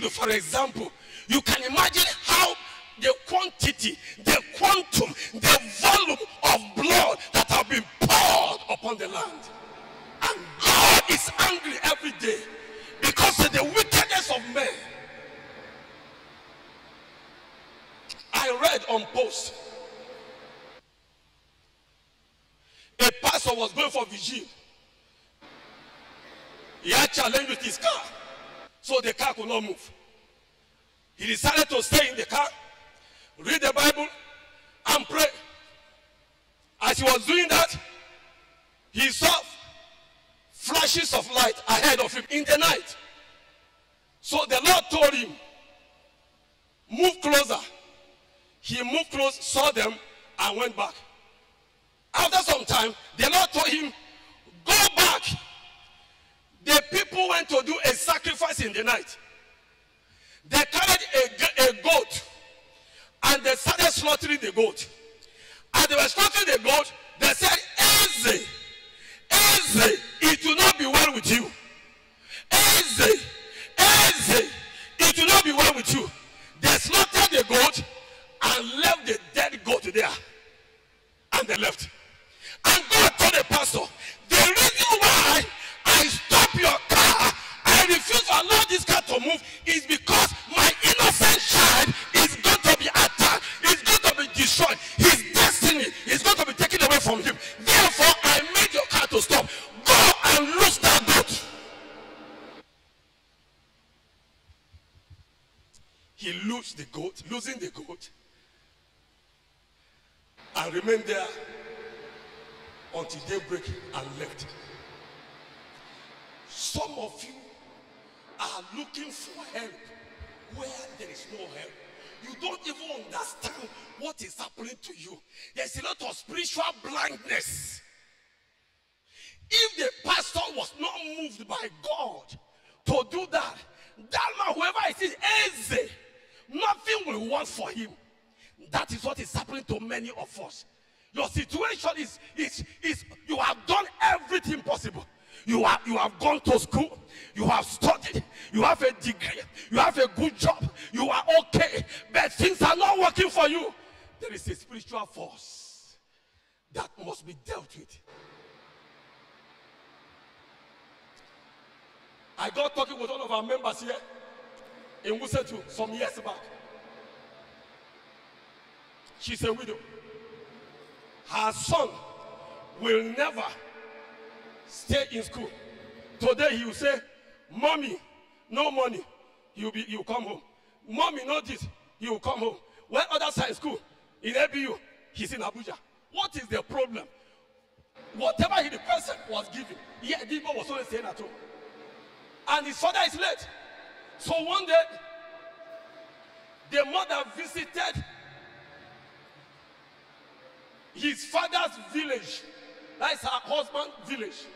you for example. You can imagine how the quantity, the quantum, the volume of blood that have been poured upon the land. And God is angry every day because of the wickedness of men. I read on post, a pastor was going for vigil. He had challenge with his car, so the car could not move. He decided to stay in the car, read the Bible, and pray. As he was doing that, he saw flashes of light ahead of him in the night. So the Lord told him, move closer. He moved close, saw them, and went back. After some time, the Lord told him, go back. The people went to do a sacrifice in the night. They carried a goat, and they started slaughtering the goat. As they were slaughtering the goat, they said, Eze, Eze, it will not be well with you. Eze, Eze, it will not be well with you. They slaughtered the goat and left the dead goat there. And they left. And God told the pastor, the reason why I stop your car, I refuse to allow this car to move, is because my innocent child is going to be attacked, is going to be destroyed. His destiny is going to be taken away from him. Therefore, I made your car to stop. Go and lose that goat. He loosed the goat, losing the goat, and remained there until daybreak and left. Some of you are looking for help where there is no help. You don't even understand what is happening to you. There's a lot of spiritual blindness. If the pastor was not moved by God to do that, that man, whoever it is, Eze, nothing will work for him. That is what is happening to many of us. Your situation is you have done everything possible. You have gone to school, you have studied, you have a degree, you have a good job, you are okay, but things are not working for you. There is a spiritual force that must be dealt with. I got talking with one of our members here in Wusetu some years back. She's a widow. Her son will never stay in school. Today he will say, Mommy, no money. He'll come home. Mommy, no this. He will come home. When others are in school, in ABU, he's in Abuja. What is the problem? Whatever the person was given, the boy was always staying at home. And his father is late. So one day, the mother visited his father's village. That is her husband's village.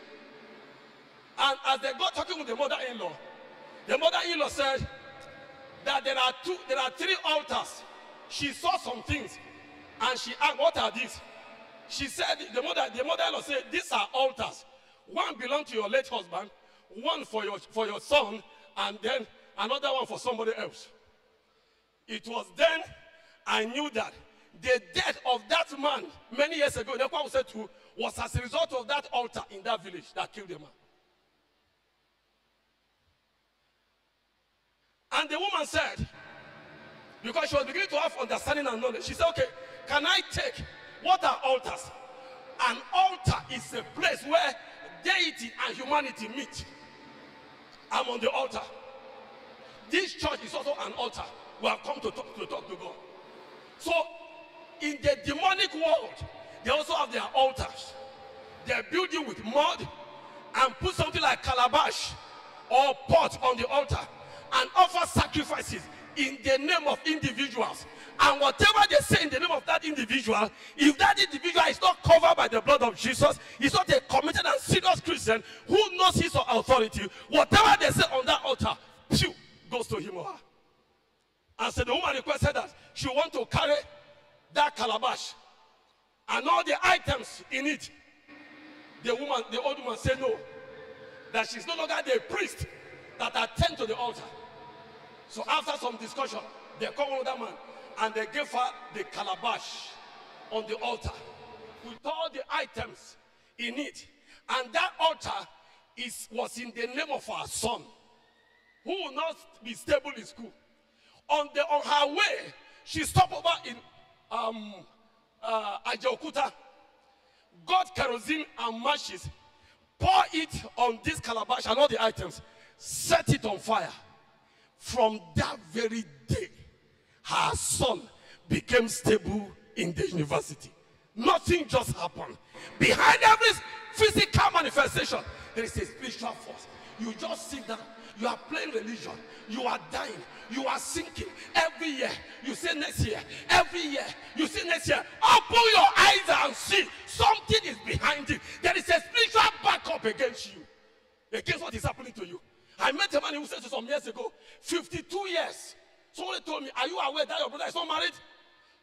And as they got talking with the mother-in-law said that there are 3 altars. She saw some things and she asked, what are these? She said, the mother-in-law said, these are altars. One belongs to your late husband, one for your son, and then another one for somebody else. It was then I knew that the death of that man many years ago, the Quran said too, was as a result of that altar in that village that killed the man. And the woman said, because she was beginning to have understanding and knowledge, she said, okay, can I take, what are altars? An altar is a place where deity and humanity meet. I'm on the altar. This church is also an altar. We have come to talk to God. So, in the demonic world, they also have their altars. They build it with mud and put something like calabash or pot on the altar and offer sacrifices in the name of individuals. And whatever they say in the name of that individual, if that individual is not covered by the blood of Jesus, is not a committed and serious Christian who knows his authority, whatever they say on that altar, phew, goes to him or her. And so the woman requested that she want to carry that calabash and all the items in it. The old woman said no, that she's no longer the priest that attend to the altar. So after some discussion, they called another man and they gave her the calabash on the altar with all the items in it. And that altar was in the name of our son, who will not be stable in school. On her way, she stopped over in Ajaokuta, got kerosene and matches, pour it on this calabash and all the items, set it on fire. From that very day, her son became stable in the university. Nothing just happened. Behind every physical manifestation, there is a spiritual force. You just sit down. You are playing religion. You are dying. You are sinking. Every year, you say next year. Every year, you say next year. Open your eyes and see. Something is behind it. There is a spiritual backup against you. Against what is happening to you. I met a man who said some years ago, 52 years. Somebody told me, are you aware that your brother is not married?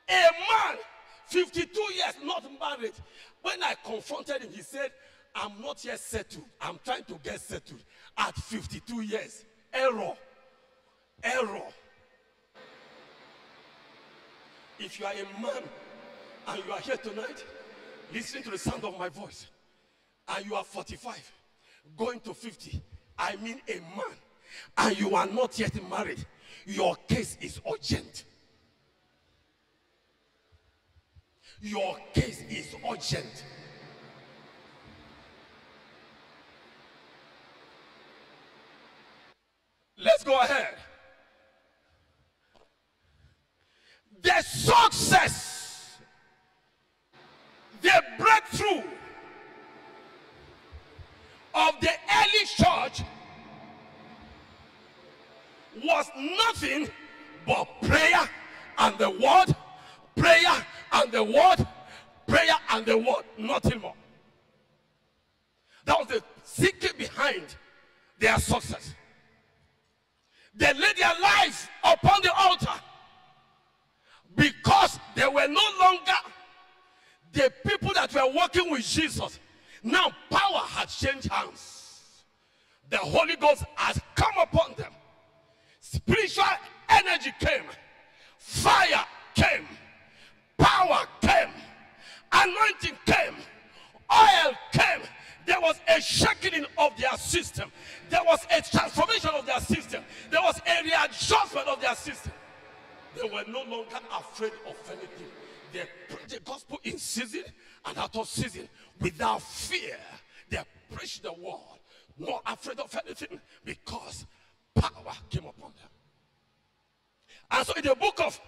A man, 52 years, not married. When I confronted him, he said, I'm not yet settled. I'm trying to get settled at 52 years. Error. Error. If you are a man and you are here tonight, listening to the sound of my voice, and you are 45, going to 50, I mean a man, and you are not yet married, your case is urgent. Your case is urgent. Let's go ahead. The success, the breakthrough of the early church was nothing but prayer and the word, prayer and the word, prayer and the word, nothing more. That was the secret behind their success. They laid their lives upon the altar because they were no longer the people that were working with Jesus. Now power had changed hands. The Holy Ghost has come upon them. Spiritual energy came. Fire came. Power came. Anointing came. Oil came. There was a shaking of their system. There was a transformation of their system. There was a readjustment of their system. They were no longer afraid of anything. They preached the gospel in season and out of season without fear. They preached the word, not afraid of anything, because power came upon them. And so in the book of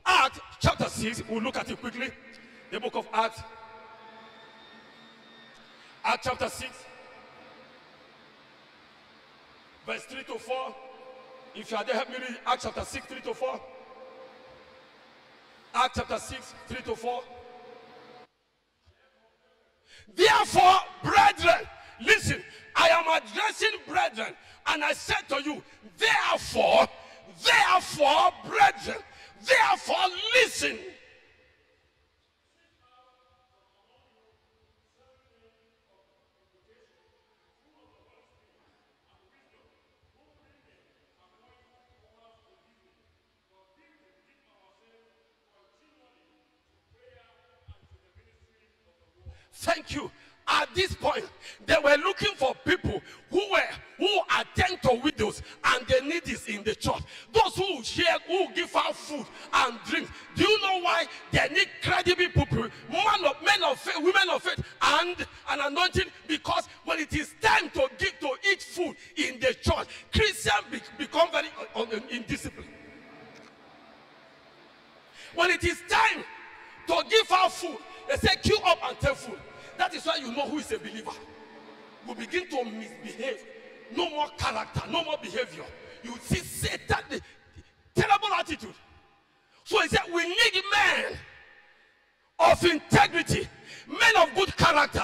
Acts, chapter 6, we'll look at it quickly. The book of Acts, Acts chapter 6, verse 3 to 4. If you are there, help me read Acts chapter 6, 3 to 4. Acts chapter 6, 3 to 4. Therefore, brethren, listen, I am addressing brethren, and I said to you, therefore, brethren, therefore, listen. Thank you. At this point, they were looking for people who attend to widows and the needy in the church. Those who share, who give out food and drink. Do you know why they need credible people, men of faith, women of faith, and an anointing? Because when it is time to eat food in the church, Christians become very indisciplined. When it is time to give out food, they say queue up and take food. That is why you know who is a believer. You begin to misbehave. No more character, no more behavior. You see Satan, the terrible attitude. So he said, we need men of integrity, men of good character,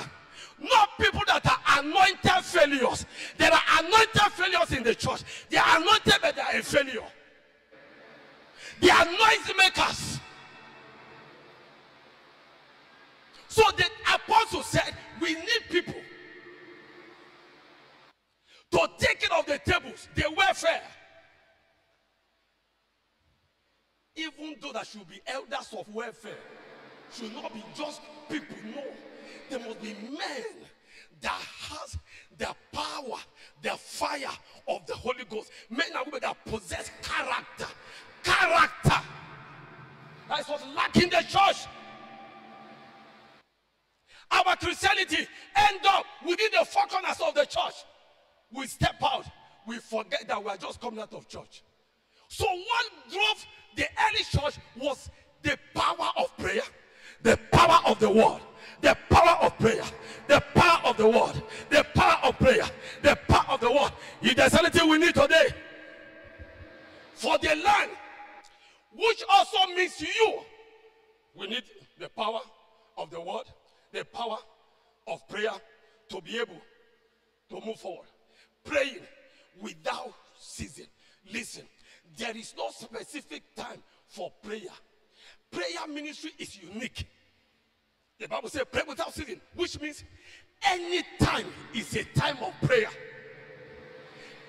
not people that are anointed failures. There are anointed failures in the church. They are anointed, but they are a failure. They are noise makers. So the apostle said, we need people to take care of the tables, the welfare. even though that should be elders of welfare, should not be just people. No, there must be men that has the power, the fire of the Holy Ghost. Men and women that possess character. Character. That's what's lacking in the church. Our Christianity end up within the four corners of the church. We step out, we forget that we are just coming out of church. So what drove the early church was the power of prayer, the power of the word, the power of prayer, the power of the word, the power of prayer, the power of the word. If there's anything we need today for the land, which also means you, we need the power of the word, the power of prayer to be able to move forward. Praying without ceasing. Listen, there is no specific time for prayer. Prayer ministry is unique. The Bible says pray without ceasing, which means any time is a time of prayer.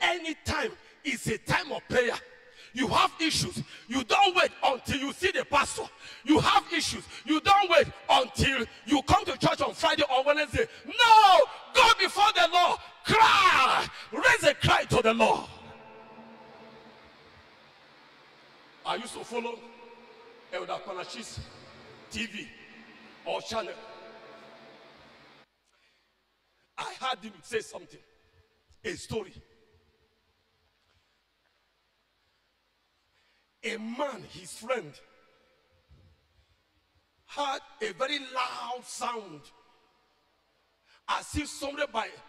Any time is a time of prayer. You have issues, you don't wait until you see the pastor. You have issues, you don't wait until you come to church on Friday or Wednesday. No, go before the Lord, cry, raise a cry to the Lord. I used to follow Elder Panachis TV or channel. I heard him say something, a story. A man, his friend, heard a very loud sound as if somebody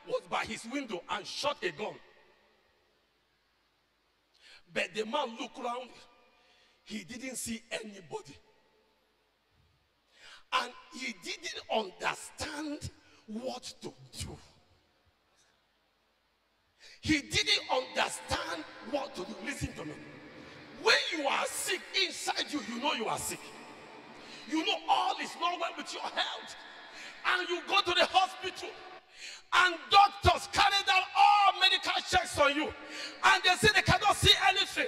was by his window and shot a gun. But the man looked around, he didn't see anybody. And he didn't understand what to do. He didn't understand what to do. Listen to me. When you are sick, inside you, you know you are sick. You know all is not well with your health. And you go to the hospital. And doctors carry down all medical checks on you. And they say they cannot see anything.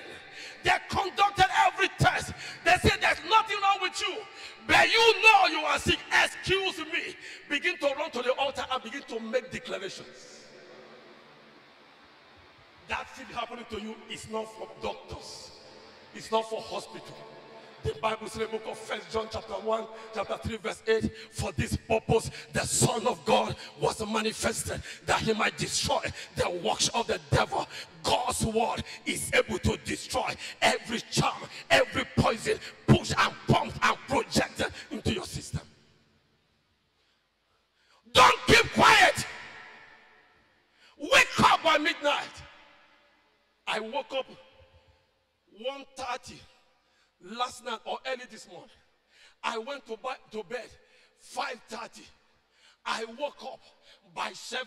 They conducted every test. They say there's nothing wrong with you. But you know you are sick. Excuse me. Begin to run to the altar and begin to make declarations. That thing happening to you is not for doctors. It's not for hospital. The Bible says in the book of 1 John chapter 1, chapter 3, verse 8, for this purpose the Son of God was manifested, that he might destroy the works of the devil. God's word is able to destroy every charm, every poison, pushed and pumped and projected into your system. Don't keep quiet. Wake up by midnight. I woke up 1:30 last night or early this morning. I went to bed 5:30. I woke up by 7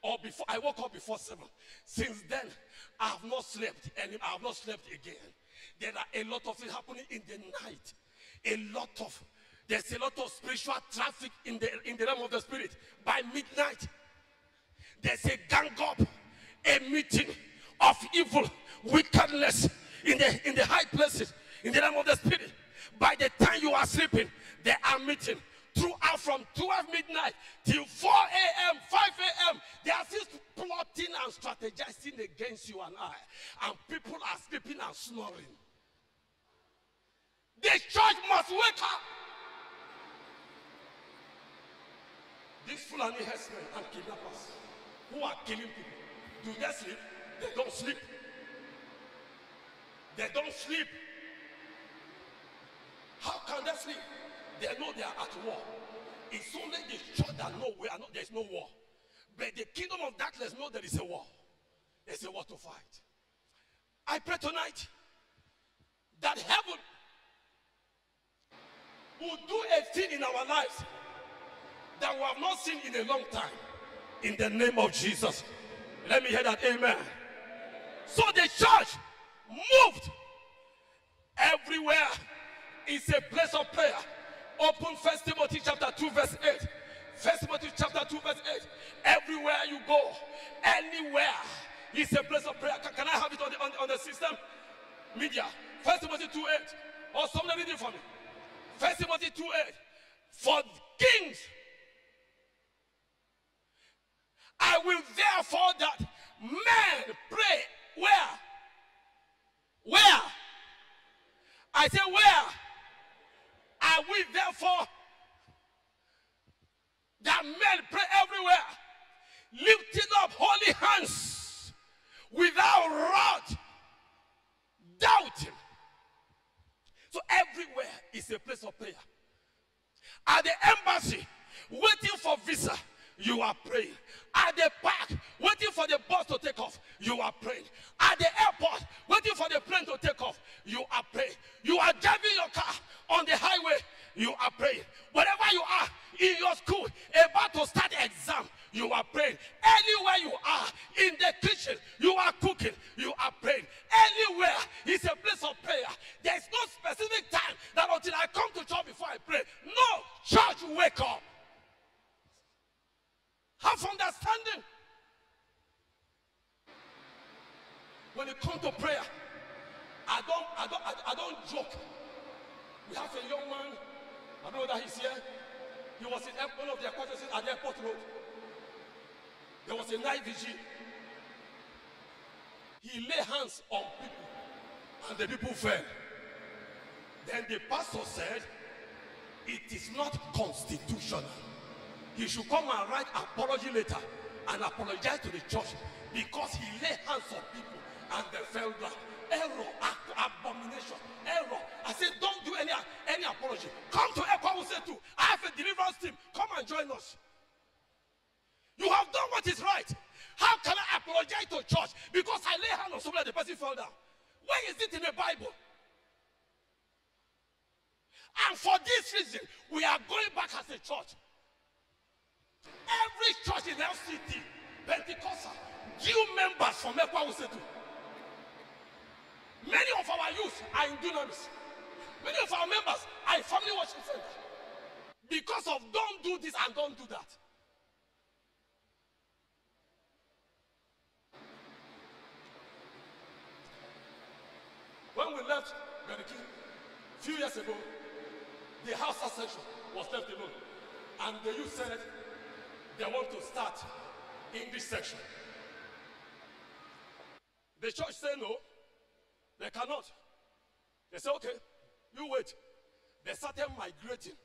or before. I woke up before 7. Since then, I have not slept and I have not slept again. There are a lot of things happening in the night. There's a lot of spiritual traffic in the realm of the spirit. By midnight, there's a gang up, a meeting of evil, wickedness in the high places, in the realm of the spirit. By the time you are sleeping, they are meeting throughout from 12 midnight till 4 a.m., 5 a.m. They are still plotting and strategizing against you and I. And people are sleeping and snoring. The church must wake up. These Fulani herdsmen and kidnappers who are killing people, do they sleep? They don't sleep. They don't sleep. How can they sleep? They know they are at war. It's only the church that know there's no war. But the kingdom of darkness know there is a war. There's a war to fight. I pray tonight that heaven will do a thing in our lives that we have not seen in a long time. In the name of Jesus. Let me hear that amen. So the church moved everywhere. It's a place of prayer. Open 1 Timothy chapter 2 verse 8. 1 Timothy chapter 2 verse 8. Everywhere you go, anywhere, it's a place of prayer. Can I have it on the system? Media. 1 Timothy 2:8. Or somebody read it for me. 1 Timothy 2:8. For kings, I will therefore that men pray. Where? Where? I say where? I will therefore that men pray everywhere, lifting up holy hands without wrath, doubting. So everywhere is a place of prayer. At the embassy, waiting for visa, you are praying. At the park, waiting for the bus to take off, you are praying. At the airport, waiting for the plane to take off, you are praying. You are driving your car on the highway, you are praying. Wherever you are, in your school, about to start the exam, you are praying. Anywhere you are, in the kitchen, you are cooking, you are praying. Anywhere is a place of prayer. There is no specific time that until I come to church before I pray. No, church, wake up. Have understanding. When it comes to prayer, I don't joke. We have a young man, I don't know that he's here. He was in one of the acquaintances at the airport road. There was a night vigil. He lay hands on people, and the people fell. Then the pastor said, it is not constitutional. He should come and write apology letter and apologize to the church because he lay hands on people and they fell down. Error, abomination, error. I said, don't do any apology. Come to Ekwa Wuse too. I have a deliverance team. Come and join us. You have done what is right. How can I apologize to church because I lay hands on somebody and the person fell down? Where is it in the Bible? And for this reason, we are going back as a church. Every church in LCT, Pentecostal, due members from Ekwa Wuse too. Many of our youth are in Dunamis. Many of our members are in Family Worship Center. Because of don't do this and don't do that. When we left Gariki a few years ago, the house section was left alone. And the youth said they want to start English section. The church said no. They cannot. They said, okay, you wait. They started migrating.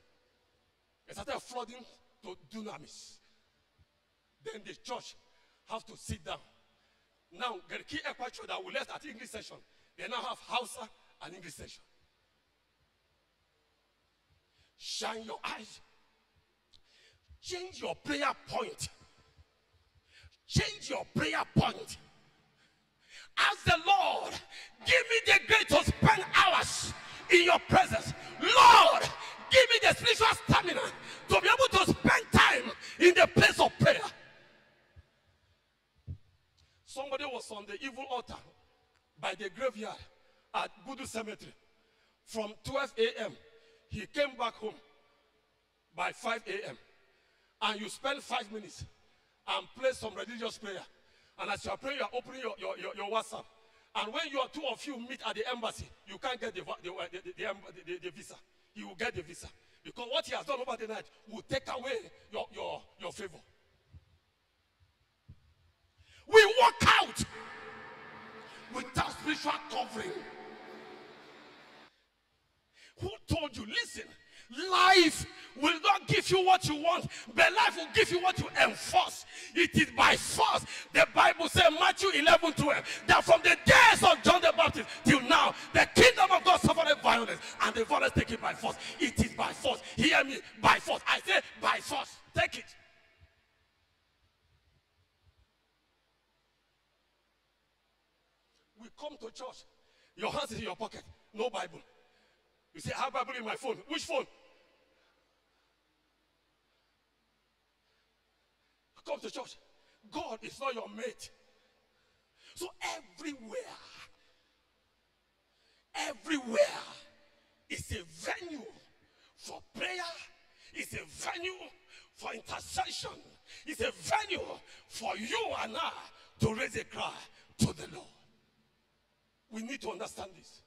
They started flooding to Dunamis. Then the church have to sit down. Now, Gariki Ekwa Church that we left at English session, they now have Hausa and English session. Shine your eyes. Change your prayer point. Change your prayer point. Ask the Lord, give me the grace to spend hours in your presence. Lord, give me the spiritual stamina to be able to spend time in the place of prayer. Somebody was on the evil altar by the graveyard at Budu Cemetery. From 12 a.m., he came back home by 5 a.m. And you spend 5 minutes and play some religious prayer. And as you are praying, you are opening your WhatsApp. And when two of you meet at the embassy, you can't get the visa. He will get the visa. Because what he has done over the night will take away your favor. We walk out without spiritual covering. Who told you? Listen, life will not give you what you want, but life will give you what you enforce. It is by force. The Bible says, Matthew 11:12, that from the days of John the Baptist till now, the kingdom of God suffered violence, and the violence taken by force. It is by force. Hear me, by force. I say by force. Take it. We come to church. Your hands is in your pocket. No Bible. You say, I have Bible in my phone. Which phone? Come to church. God is not your mate. So everywhere is a venue for prayer. It's a venue for intercession. It's a venue for you and I to raise a cry to the Lord. We need to understand this.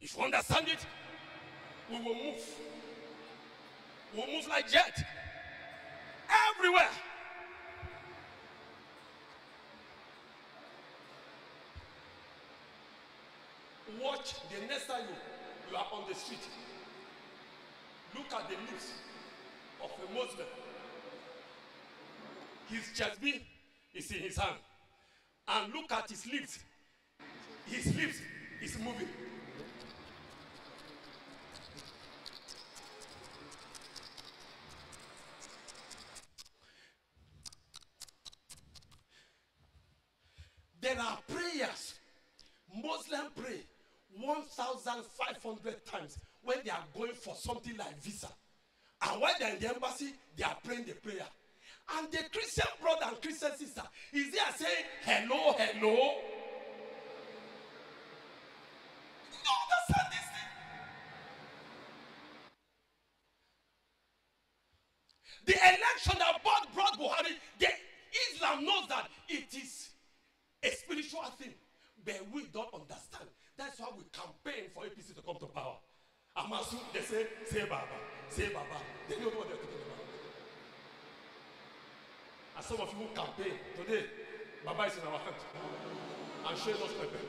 If you understand it, we will move. We'll move like jet. Everywhere. Watch the next time you are on the street. Look at the lips of a Muslim. His chesbi is in his hand. And look at his lips. His lips is moving. There are prayers. Muslims pray 1,500 times when they are going for something like visa. And while they're in the embassy, they are praying the prayer. And the Christian brother and Christian sister is there saying, hello, hello. You don't understand this thing. The election that brought Buhari, Islam knows that it is a spiritual thing. But we don't understand. That's why we campaign for APC to come to power. Amasu, they say Baba, say Baba. They don't know what they're talking about. And some of you who campaign today, Baba is in our hand. And showing us pepper.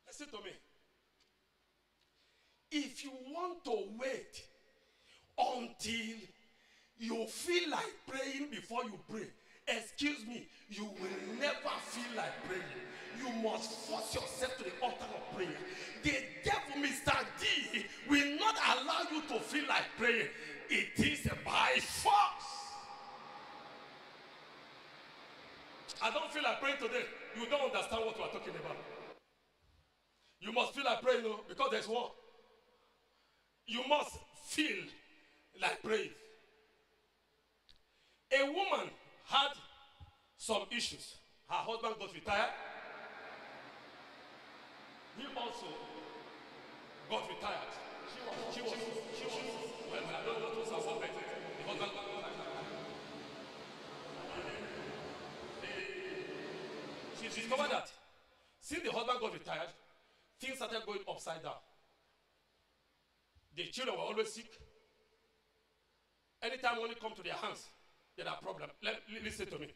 Listen to me. If you want to wait until you feel like praying before you pray, excuse me, you will never feel like praying. You must force yourself to the altar of prayer. The devil, Mr. D, will not allow you to feel like praying. It is by force. I don't feel like praying today. You don't understand what we are talking about. You must feel like praying, no? Because there's war. You must feel like praying. A woman had some issues. Her husband got retired. He also got retired. She was well, I don't know what was her husband got retired. She discovered that since the husband got retired, things started going upside down. The children were always sick. Anytime money comes to their hands, there are problems. Listen to me.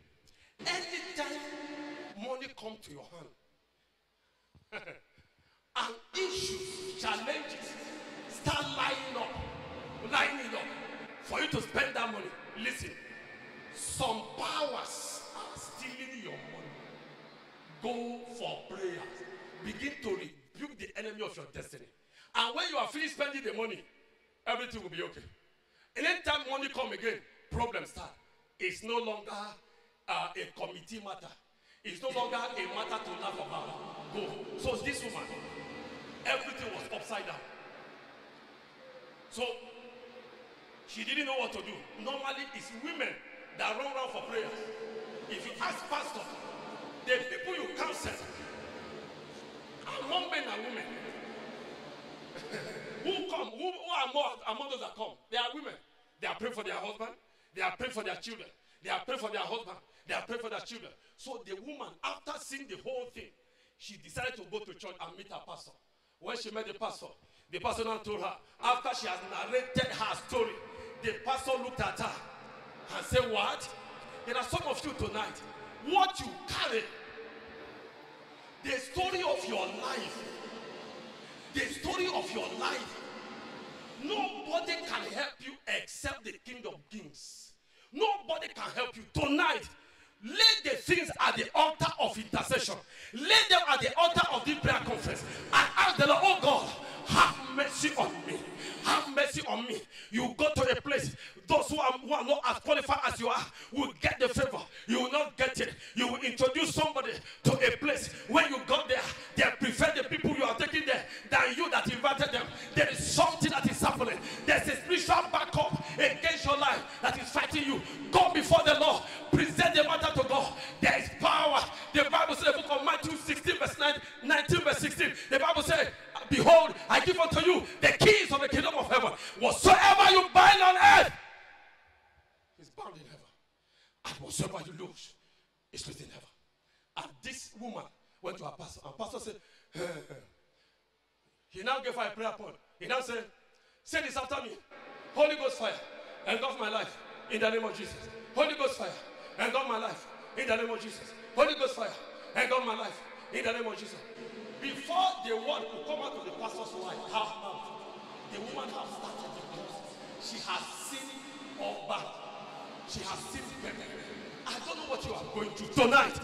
Anytime money comes to your hand, and issues, challenges start lining up for you to spend that money. Listen, some powers are stealing your money. Go for prayers. Begin to rebuke the enemy of your destiny. And when you are finished spending the money, everything will be okay. And anytime money come again, problems start. It's no longer a committee matter. It's no longer a matter to laugh about. Go. So this woman, everything was upside down. So she didn't know what to do. Normally, it's women that run around for prayers. If you ask pastor, the people you counsel, among men and women, who are more among those that come? They are women. They are praying for their husband. They are praying for their children. They are praying for their husband. They are praying for their children. So the woman, after seeing the whole thing, she decided to go to church and meet her pastor. When she met the pastor now told her, after she has narrated her story, the pastor looked at her and said, what? There are some of you tonight, what you carry, the story of your life, nobody can help you except the King of Kings. Nobody can help you. Tonight, lay the things at the altar of intercession. Lay them at the altar of the prayer conference and ask the Lord, oh God, have mercy on me. Have mercy on me. You go to a place, those who are not as qualified as you are will get the favor. You will not get it. You will introduce somebody to a place. When you got there, they prefer the people you are taking there than you that invited them. There is something that is happening. There's a spiritual backup against your life that is fighting you. Go before the Lord. Present the matter to God. There is power. The Bible says, the book of Matthew 16 verse 19 verse 16. The Bible says, behold, I give unto you the key pastor. And pastor said, he now gave her a prayer point. He now said, say this after me. Holy Ghost fire, engulf my life in the name of Jesus. Holy Ghost fire, engulf my life in the name of Jesus. Holy Ghost fire, engulf my life in the name of Jesus. Before the word could come out of the pastor's wife, her mouth, the woman has started the process. She has seen all bad. She has seen better. I don't know what you are going through tonight.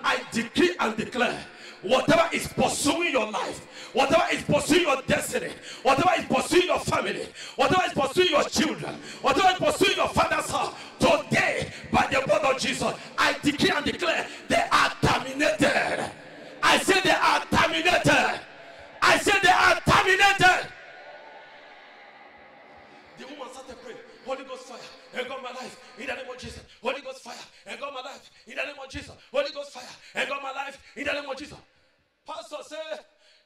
I decree and declare, whatever is pursuing your life, whatever is pursuing your destiny, whatever is pursuing your family, whatever is pursuing your children, whatever is pursuing your father's house, today, by the blood of Jesus, I decree and declare, they are terminated. I say they are terminated. I say they are terminated. The woman started praying, Holy Ghost fire, engulf my life in the name of Jesus. Holy Ghost fire, engulf my life in the name of Jesus. Holy Ghost fire, engulf my life in the name of Jesus. Pastor said,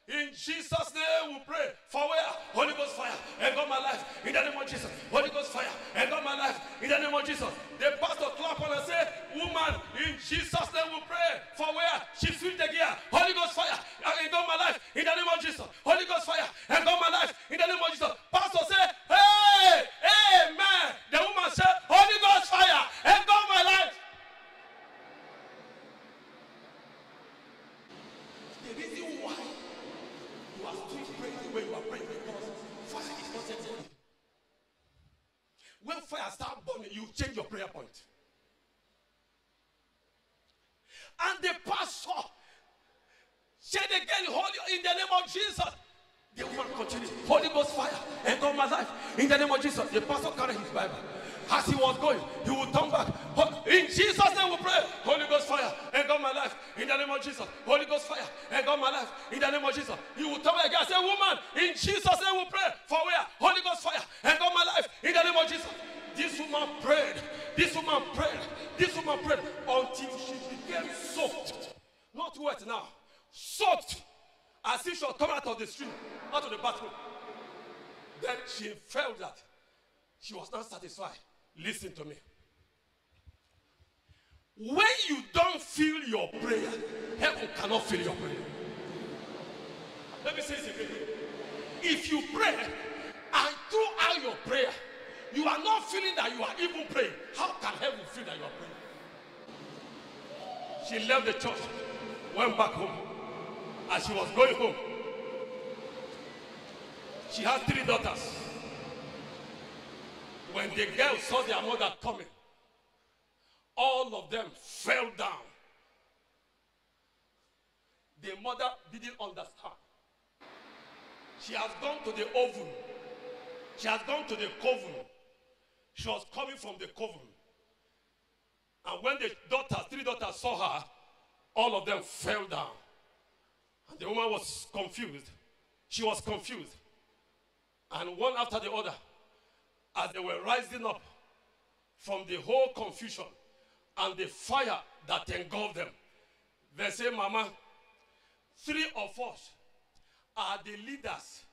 in Jesus' name we pray. For where? Holy Ghost fire, engulf my life in the name of Jesus. Holy Ghost fire, engulf my life in the name of Jesus. The pastor clapped on and said, woman, in Jesus' name we pray. For where? She switched the gear. Holy Ghost fire, engulf my life in the name of Jesus. Holy Ghost fire, engulf my life in the name of Jesus. Pastor said, hey, amen. The woman said, Holy Ghost fire, engulf my life. The reason why you are still praying the way you are praying, because fire is not sensitive. When fire starts burning, you change your prayer point. And the pastor said again, Holy, in the name of Jesus. The woman continued, Holy Ghost fire, engulf my life in the name of Jesus. The pastor carried his Bible. As he was going, he would turn back. In Jesus' name we pray. Holy Ghost fire, engulf my life in the name of Jesus. Holy Ghost fire, engulf my life in the name of Jesus. He would turn back again and say, woman, in Jesus' name we pray. For where? Holy Ghost fire, engulf my life in the name of Jesus. This woman prayed. This woman prayed. This woman prayed until she became soaked. Not wet now. Soaked. As if she was coming out of the stream, out of the bathroom. Then she felt that she was not satisfied. Listen to me. When you don't feel your prayer, heaven cannot feel your prayer. Let me say this again. If you pray and throughout your prayer, you are not feeling that you are even praying, how can heaven feel that you are praying? She left the church, went back home. As she was going home, she had 3 daughters. When the girls saw their mother coming, all of them fell down. The mother didn't understand. She has gone to the oven. She has gone to the coven. She was coming from the coven. And when the 3 daughters saw her, all of them fell down. And the woman was confused. She was confused. And one after the other, as they were rising up from the whole confusion and the fire that engulfed them, they say, Mama, 3 of us are the leaders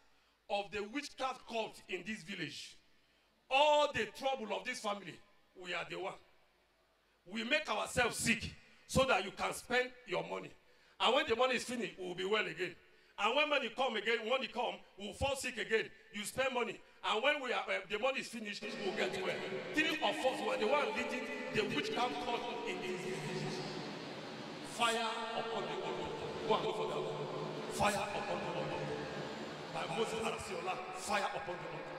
of the witchcraft cult in this village. All the trouble of this family, we are the one. We make ourselves sick so that you can spend your money. And when the money is finished, we will be well again. And when money come again, when it come, we will fall sick again. You spend money. And when the money is finished, we will get well. 3 of us were the one leading the witchcraft cult in this village. Fire upon the altar. Go and go for that. Fire upon the altar. By Moses Arasiola, fire upon the altar.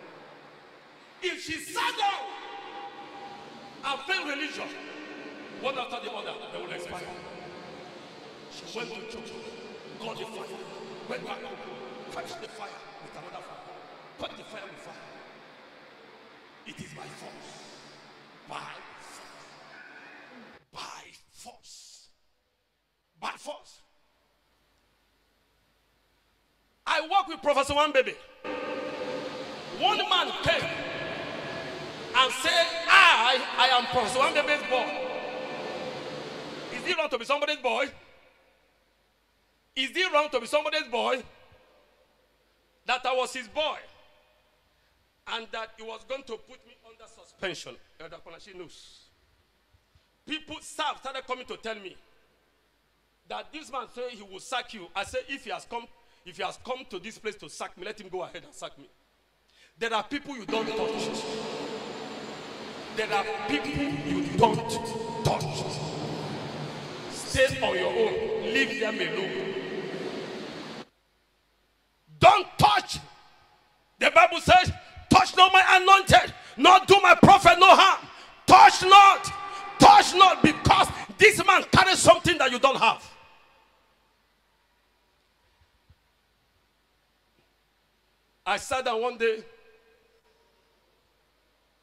If she sat down and felt religion, one after the other, they will expire. She went to church, got the fire, went back home, quenched the fire with another fire, got the fire with fire. It is by force. By force. By force. By force. I work with Professor Wanbebe. One man came and said, I am Professor Wanbebe's boy. Is it wrong to be somebody's boy? Is it wrong to be somebody's boy? That I was his boy. And that he was going to put me under suspension. Elder Konashi knows. People, staff started coming to tell me that this man said he will sack you. I said, if he has come to this place to sack me, let him go ahead and sack me. There are people you don't touch. There are people you don't touch. Stay on your own. Leave them alone. Don't touch. The Bible says, touch not my anointed, not do my prophet no harm. Touch not. Touch not, because this man carries something that you don't have. I sat down one day.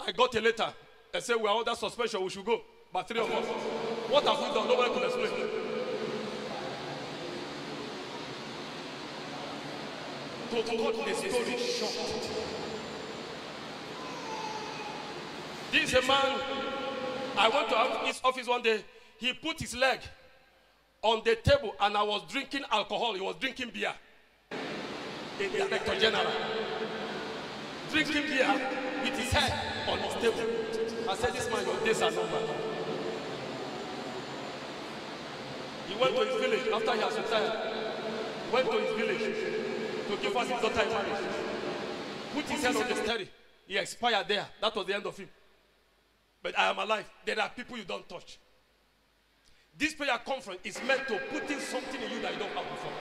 I got a letter. They said, we are under suspension, we should go. But 3 of us. What have we done? Nobody could explain. To cut the story short. This is a man, I went to his office one day. He put his leg on the table and I was drinking alcohol. He was drinking beer. The director general. Drinking beer with his head on his table. I said, this man, your days are numbered. He went to his village after he has retired. Went to his village to give us his daughter in marriage. Put his head on the steering. He expired there. That was the end of him. But I am alive. There are people you don't touch. This prayer conference is meant to put in something in you that you don't have before.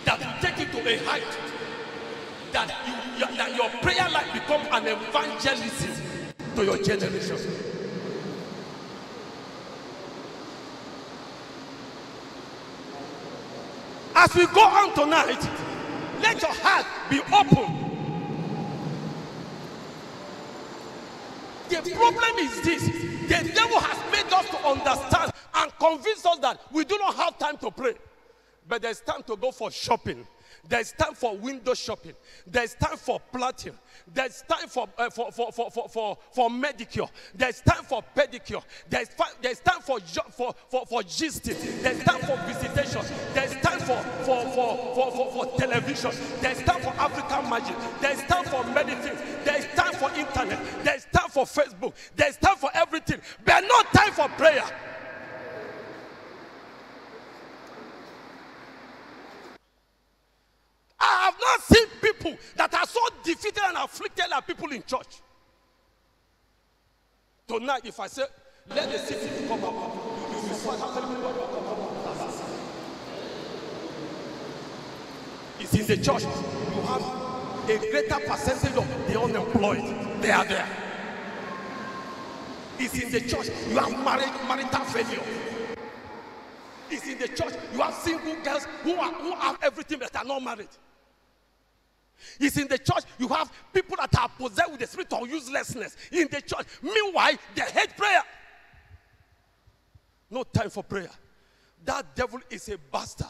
That will take it to a height. That your prayer life become an evangelism to your generation. As we go on tonight, let your heart be open. The problem is this: the devil has made us to understand and convince us that we do not have time to pray. But there's time to go for shopping. There's time for window shopping. There's time for plaiting. There's time for medicure. There's time for pedicure. There's time for gisting. There's time for visitation. There's time for television. There's time for African magic. There's time for medicine. There's time for internet. There's time for Facebook. There's time for everything. But no time for prayer. I have not seen people that are so defeated and afflicted like people in church. Tonight, if I say, let the city come up, you will find how many people come up. It's in the church. You have a greater percentage of the unemployed. They are there. It's in the church. You have marital failure. It's in the church. You have single girls who have everything but are not married. It's in the church. You have people that are possessed with the spirit of uselessness in the church. Meanwhile, they hate prayer. No time for prayer. That devil is a bastard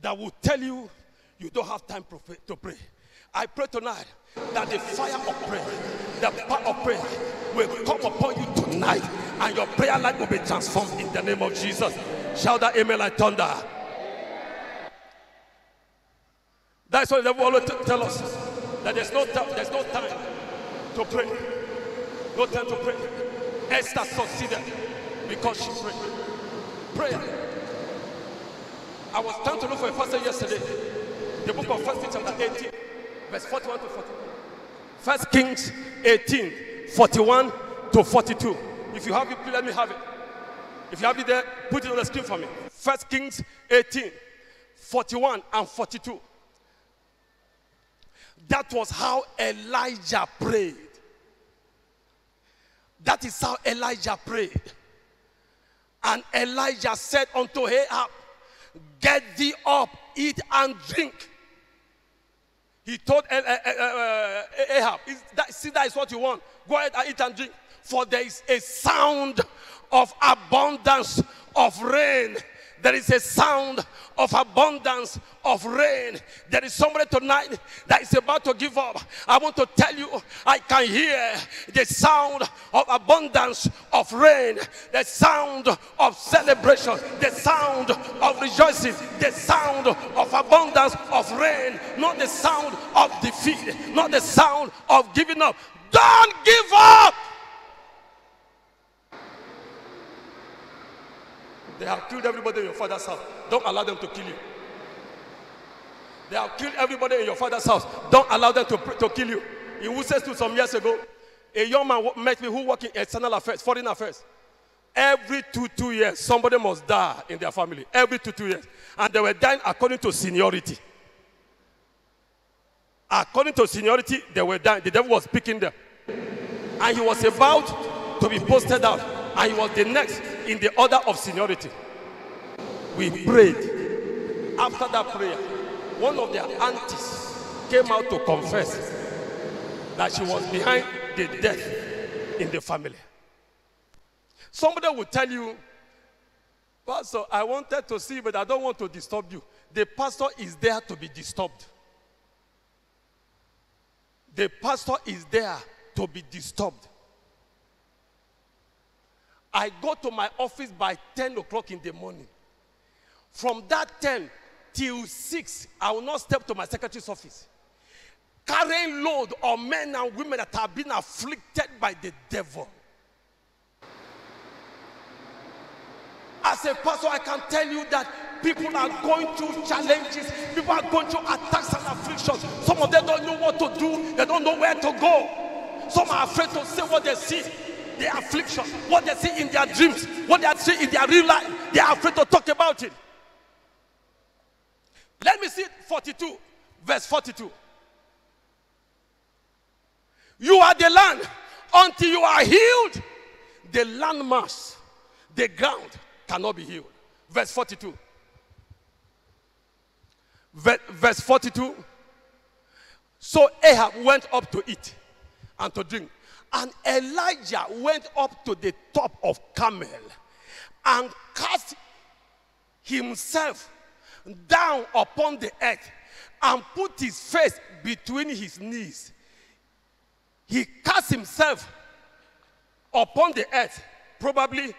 that will tell you you don't have time to pray. I pray tonight that the fire of prayer, the power of prayer will come upon you tonight, and your prayer life will be transformed in the name of Jesus. Shout that amen like thunder. That's what the devil always tell us, that there's no time to pray. No time to pray. Esther succeeded because she prayed. Prayer. I was trying to look for a passage yesterday. The book of 1 Kings chapter 18, verse 41 to 42. 1 Kings 18, 41 to 42. If you have it, please let me have it. If you have it there, put it on the screen for me. 1 Kings 18, 41 and 42. That was how Elijah prayed. That is how Elijah prayed. And Elijah said unto Ahab, get thee up, eat and drink. He told Ahab, see, that is what you want. Go ahead and eat and drink. For there is a sound of abundance of rain. There is a sound of abundance of rain. There is somebody tonight that is about to give up. I want to tell you, I can hear the sound of abundance of rain, the sound of celebration, the sound of rejoicing, the sound of abundance of rain, not the sound of defeat, not the sound of giving up. Don't give up. They have killed everybody in your father's house. Don't allow them to kill you. They have killed everybody in your father's house. Don't allow them to kill you. In Wussestu some years ago, a young man met me who worked in external affairs, foreign affairs. Every two years, somebody must die in their family. Every two years. And they were dying according to seniority. According to seniority, they were dying. The devil was picking them. And he was about to be posted out. And he was the next in the order of seniority. We prayed. After that prayer, one of their aunties came out to confess that she was behind the death in the family. Somebody will tell you, Pastor, I wanted to see, but I don't want to disturb you. The pastor is there to be disturbed. The pastor is there to be disturbed. I go to my office by 10 o'clock in the morning. From that 10 till 6, I will not step to my secretary's office. Carrying load of men and women that have been afflicted by the devil. As a pastor, I can tell you that people are going through challenges. People are going through attacks and afflictions. Some of them don't know what to do. They don't know where to go. Some are afraid to say what they see. Their affliction, what they see in their dreams, what they see in their real life. They are afraid to talk about it. Let me see 42, verse 42. You are the land. Until you are healed, the landmass, the ground cannot be healed. Verse 42. Verse 42. So Ahab went up to eat and to drink. And Elijah went up to the top of Carmel and cast himself down upon the earth and put his face between his knees. He cast himself upon the earth, probably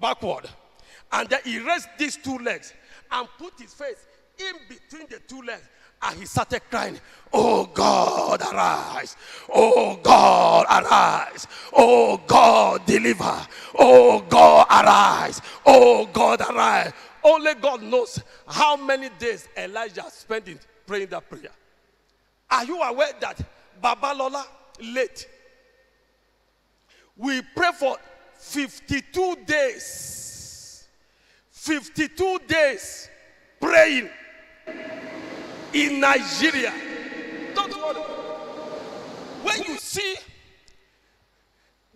backward. And then he raised these two legs and put his face in between the two legs. And he started crying, oh God, arise. Oh God, arise. Oh God, deliver. Oh God, arise. Oh God, arise. Only God knows how many days Elijah spent in praying that prayer. Are you aware that Babalola late? We pray for 52 days. 52 days praying in Nigeria. Don't worry. When you see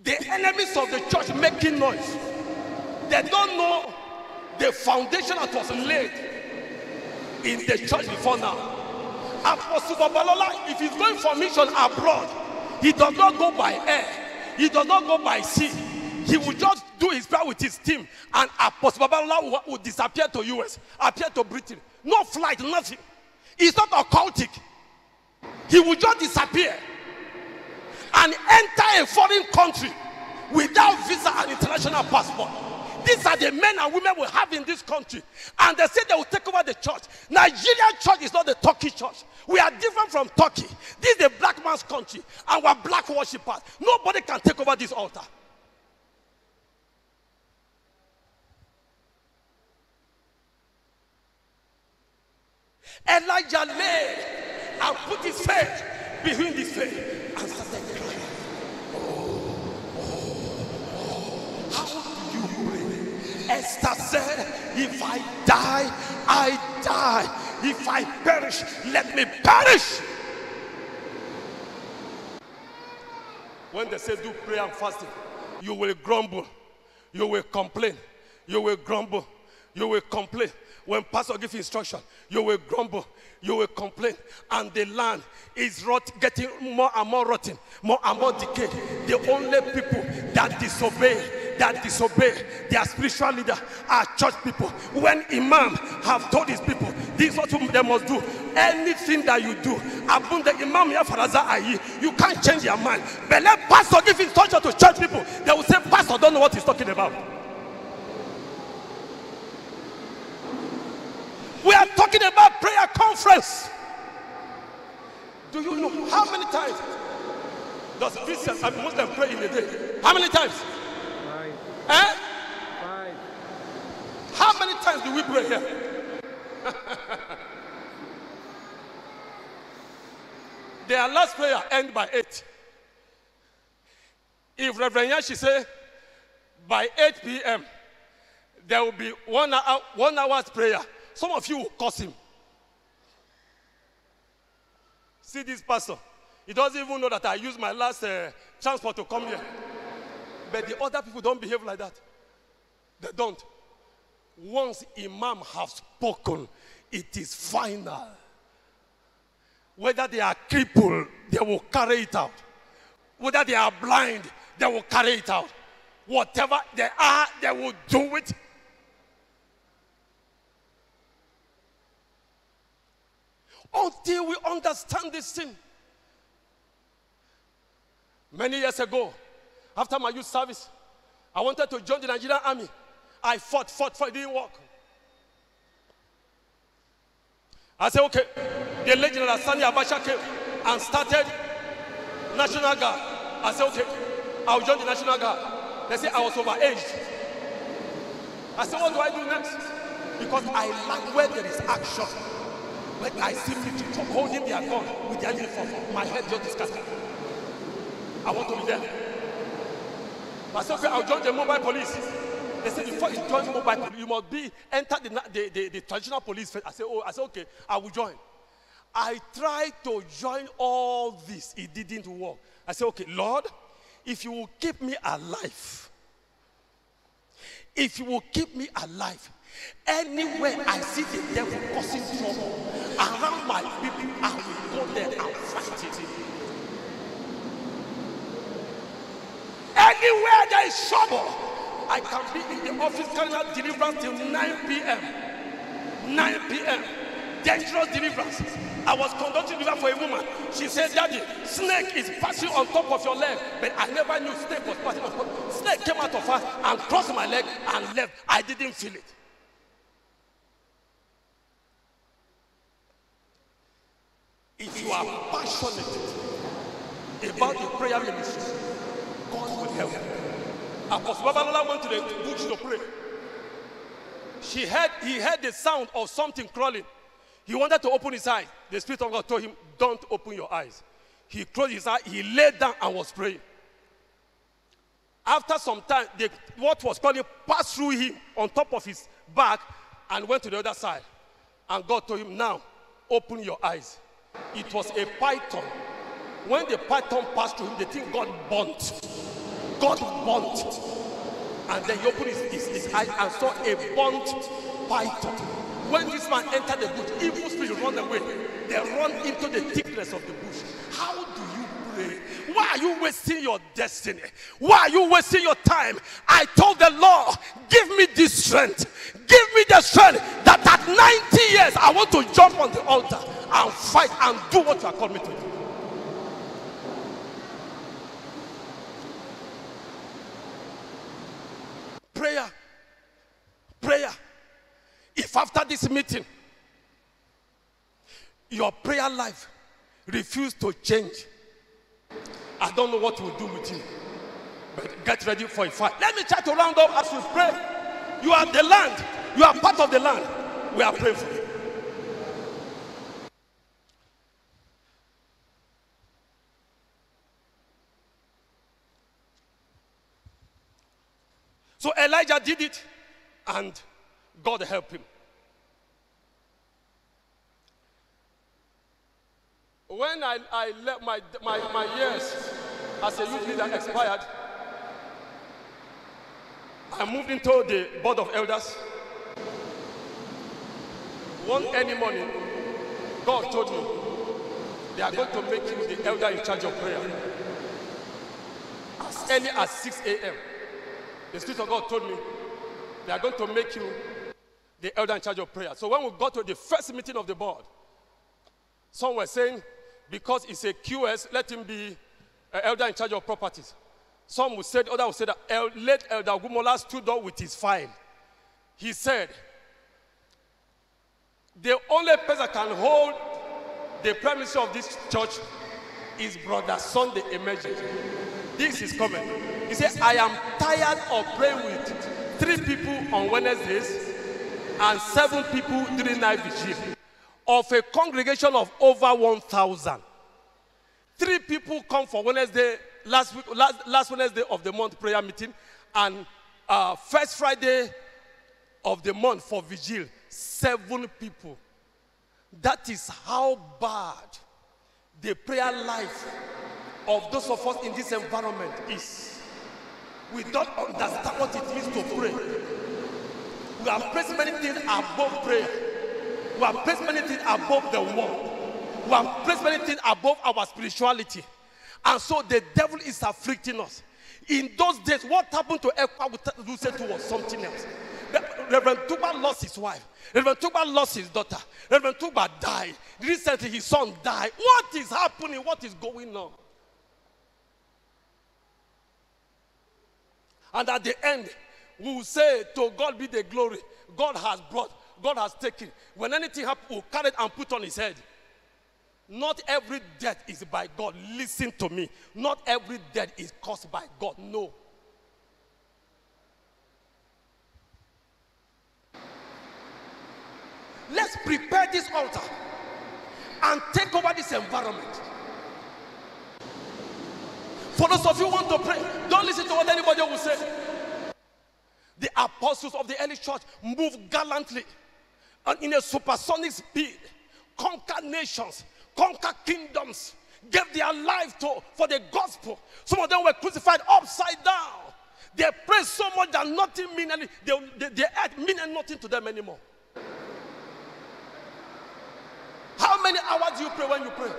the enemies of the church making noise, they don't know the foundation that was laid in the church before now. Apostle Babalola, if he's going for mission abroad, he does not go by air. He does not go by sea. He will just do his prayer with his team, and Apostle Babalola will disappear to US, appear to Britain. No flight, nothing. It's not occultic. He will just disappear and enter a foreign country without visa and international passport. These are the men and women we have in this country. And they say they will take over the church. Nigerian church is not the Turkey church. We are different from Turkey. This is a black man's country. And we are black worshippers. Nobody can take over this altar. Elijah lay and put his face between his face and started crying. How do you pray? Esther said, if I die, I die. If I perish, let me perish. When they say do prayer and fasting, you will grumble, you will complain, you will grumble, you will complain. When pastor gives instruction, you will grumble, you will complain, and the land is getting more and more rotten, more and more decayed. The only people that disobey their spiritual leader are church people. When imam have told his people, this is what they must do. Anything that you do, abun the imam here faraza ayi, you can't change your mind. But let pastor give instruction to church people. They will say, pastor don't know what he's talking about. We are talking about prayer conference. Do you know how many times does Christians and Muslims pray in a day? How many times? 5. 5. times do we pray here? Their last prayer end by 8. If Reverend Yashi say by 8 p.m. there will be 1 hour's prayer, some of you will curse him. See this pastor. He doesn't even know that I used my last transport to come here. But the other people don't behave like that. They don't. Once Imam has spoken, it is final. Whether they are crippled, they will carry it out. Whether they are blind, they will carry it out. Whatever they are, they will do it. Until we understand this thing. Many years ago, after my youth service, I wanted to join the Nigerian army. I fought, it didn't work. I said, okay. The late General Sani Abacha came and started National Guard. I said, okay, I'll join the National Guard. They said I was overaged. I said, what do I do next? Because I like where there is action. Like I see people holding their gun with their uniform. My head just disgusted. I want to be there. I said, okay, I'll join the mobile police. They said, before you join mobile police, you must enter the traditional police first. I said, okay, I will join. I tried to join all this. It didn't work. I said, okay, Lord, if you will keep me alive, anywhere I see the devil causing trouble around my people, I will go there and fight it. Anywhere there is trouble, I can be in the office carrying out deliverance till 9 p.m. 9 p.m. Dangerous deliverance. I was conducting deliverance for a woman. She said, Daddy, snake is passing on top of your leg. But I never knew snake was passing on top. Snake came out of her and crossed my leg and left. I didn't feel it. If you are passionate about the prayer ministry, God will help you. Apostle Babalola went to the bush to pray. He heard the sound of something crawling. He wanted to open his eyes. The Spirit of God told him, don't open your eyes. He closed his eyes. He laid down and was praying. After some time, what was crawling passed through him on top of his back and went to the other side. And God told him, now, open your eyes. It was a python. When the python passed through him, the thing got burnt. God burnt. And then he opened his eyes and saw a burnt python. When this man entered the bush, evil spirits run away. They run into the thickness of the bush. How do you pray? Why are you wasting your destiny? Why are you wasting your time? I told the Lord, give me this strength. Give me the strength that at 90 years I want to jump on the altar and fight and do what you are called me to do. Prayer. Prayer. If after this meeting, your prayer life refuses to change, I don't know what we'll do with you. But get ready for a fight. Let me try to round up as we pray. You are the land. You are part of the land. We are praying for you. So Elijah did it, and God helped him. When I left my years as a youth leader expired, I moved into the board of elders. One early morning, God told me, they are going to make you the elder in charge of prayer. As early as 6 a.m. The Spirit of God told me, they are going to make you the elder in charge of prayer. So when we got to the first meeting of the board, some were saying, because it's a QS, let him be an elder in charge of properties. Some would say, others would say that late Elder Gumola stood up with his file. He said, the only person that can hold the prime minister of this church is Brother Sunday Emerging. This is coming. He said, I am tired of praying with 3 people on Wednesdays and 7 people during night vigil. Of a congregation of over 1,000. 3 people come for Wednesday, last Wednesday of the month prayer meeting, and first Friday of the month for vigil, 7 people. That is how bad the prayer life of those of us in this environment is. We don't understand what it means to pray. We have placed many things above prayer. We have placed many things above the world. We have placed many things above our spirituality. And so the devil is afflicting us. In those days, what happened to Ekwa who said to us something else? Reverend Tuba lost his wife. Reverend Tuba lost his daughter. Reverend Tuba died. Recently, his son died. What is happening? What is going on? And at the end, we will say, to God be the glory. God has brought, God has taken. When anything happens, we'll carry it and put on his head. Not every death is by God. Listen to me. Not every death is caused by God. No. Let's prepare this altar and take over this environment. For those of you who want to pray, don't listen to what anybody will say. The apostles of the early church moved gallantly and in a supersonic speed, conquered nations, conquered kingdoms, gave their life for the gospel. Some of them were crucified upside down. They prayed so much that nothing meant anything. The earth meant nothing to them anymore. How many hours do you pray when you pray?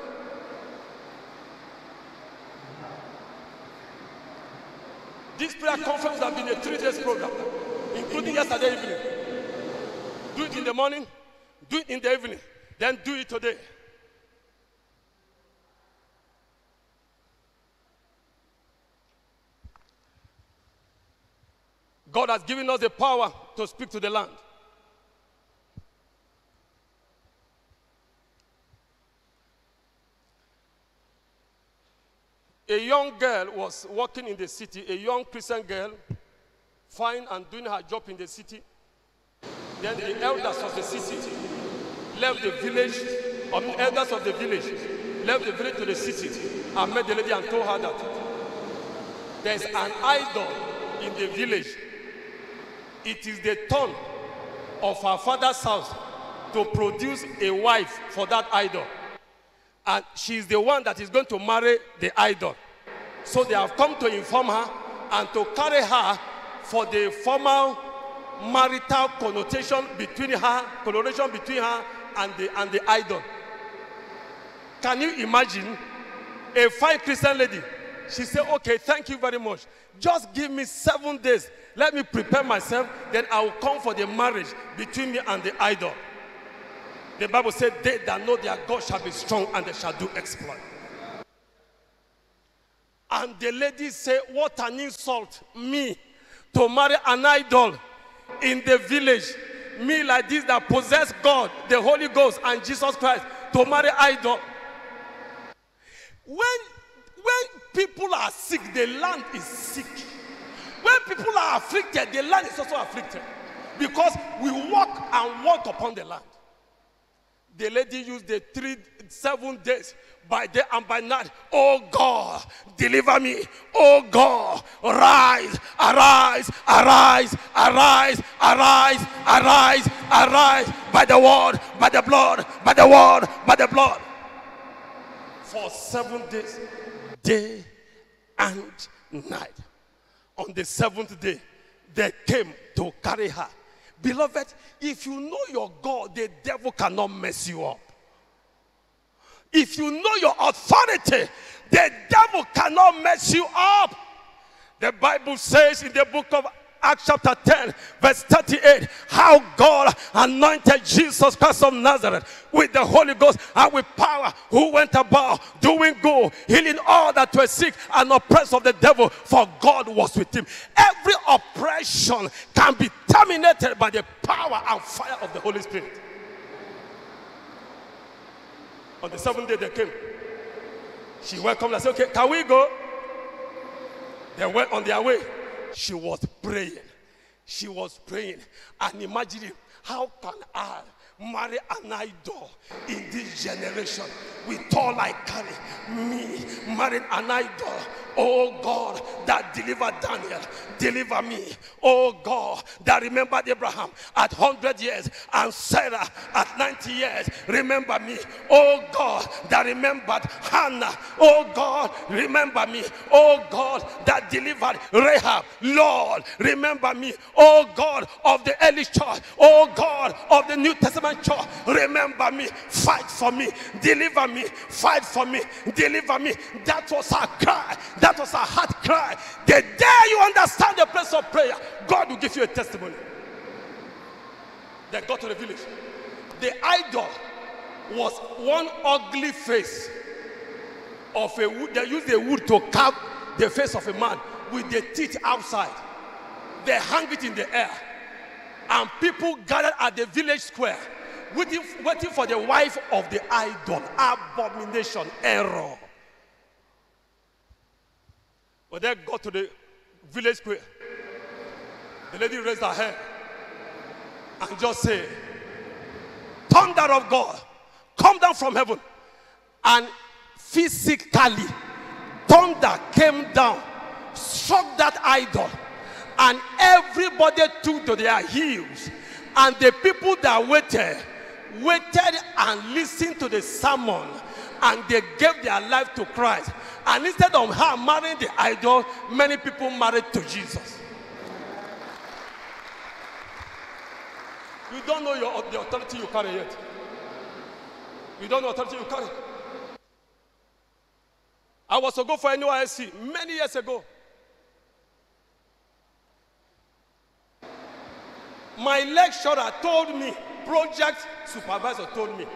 This prayer conference has been a 3-day program, including yesterday evening. Do it in the morning, do it in the evening, then do it today. God has given us the power to speak to the land. A young girl was working in the city, a young Christian girl, fine and doing her job in the city. Then the elders of the city left the village, or the elders of the village left the village to the city and met the lady and told her that there's an idol in the village. It is the turn of her father's house to produce a wife for that idol. And she's the one that is going to marry the idol. So they have come to inform her and to carry her for the formal marital connotation between her and the idol. Can you imagine a fine Christian lady? She said, okay, thank you very much. Just give me 7 days. Let me prepare myself. Then I will come for the marriage between me and the idol. The Bible said, they that know their God shall be strong and they shall do exploit. And the lady said, what an insult, me, to marry an idol in the village. Me like this that possess God, the Holy Ghost and Jesus Christ, to marry idol. When people are sick, the land is sick. When people are afflicted, the land is also afflicted. Because we walk and walk upon the land. The lady used the 7 days, by day and by night. Oh God, deliver me. Oh God, arise, arise, arise, arise, arise, arise, arise. By the word, by the blood, by the word, by the blood. For 7 days, day and night. On the 7th day, they came to carry her. Beloved, if you know your God, the devil cannot mess you up. If you know your authority, the devil cannot mess you up. The Bible says in the book of Acts chapter 10, verse 38, how God anointed Jesus Christ of Nazareth with the Holy Ghost and with power, who went about doing good, healing all that were sick and oppressed of the devil, for God was with him. Every oppression can be terminated by the power and fire of the Holy Spirit. On the 7th day they came. She welcomed and said, okay, can we go? They went on their way. She was praying. She was praying and imagining how can I marry an idol in this generation with all I carry? Me marrying an idol. Oh God, that delivered Daniel, deliver me. Oh God, that remembered Abraham at 100 years and Sarah at 90 years, remember me. Oh God, that remembered Hannah. Oh God, remember me. Oh God, that delivered Rahab. Lord, remember me. Oh God of the early church. Oh God of the New Testament church, remember me. Fight for me. Deliver me. Fight for me. Deliver me. That was our cry. That was our heart cry. The day you understand the place of prayer, God will give you a testimony. They got to the village. The idol was one ugly face of a wood. They used the wood to carve the face of a man with the teeth outside. They hung it in the air. And people gathered at the village square waiting for the wife of the idol. Abomination, error. But they got to the village square. The lady raised her hand and just said, thunder of God, come down from heaven. And physically, thunder came down, struck that idol, and everybody took to their heels. And the people that waited and listened to the sermon, and they gave their life to Christ. And instead of her marrying the idol, many people married to Jesus. You don't know the authority you carry yet. You don't know the authority you carry. I was to go for NYSC many years ago. My lecturer told me, project supervisor told me,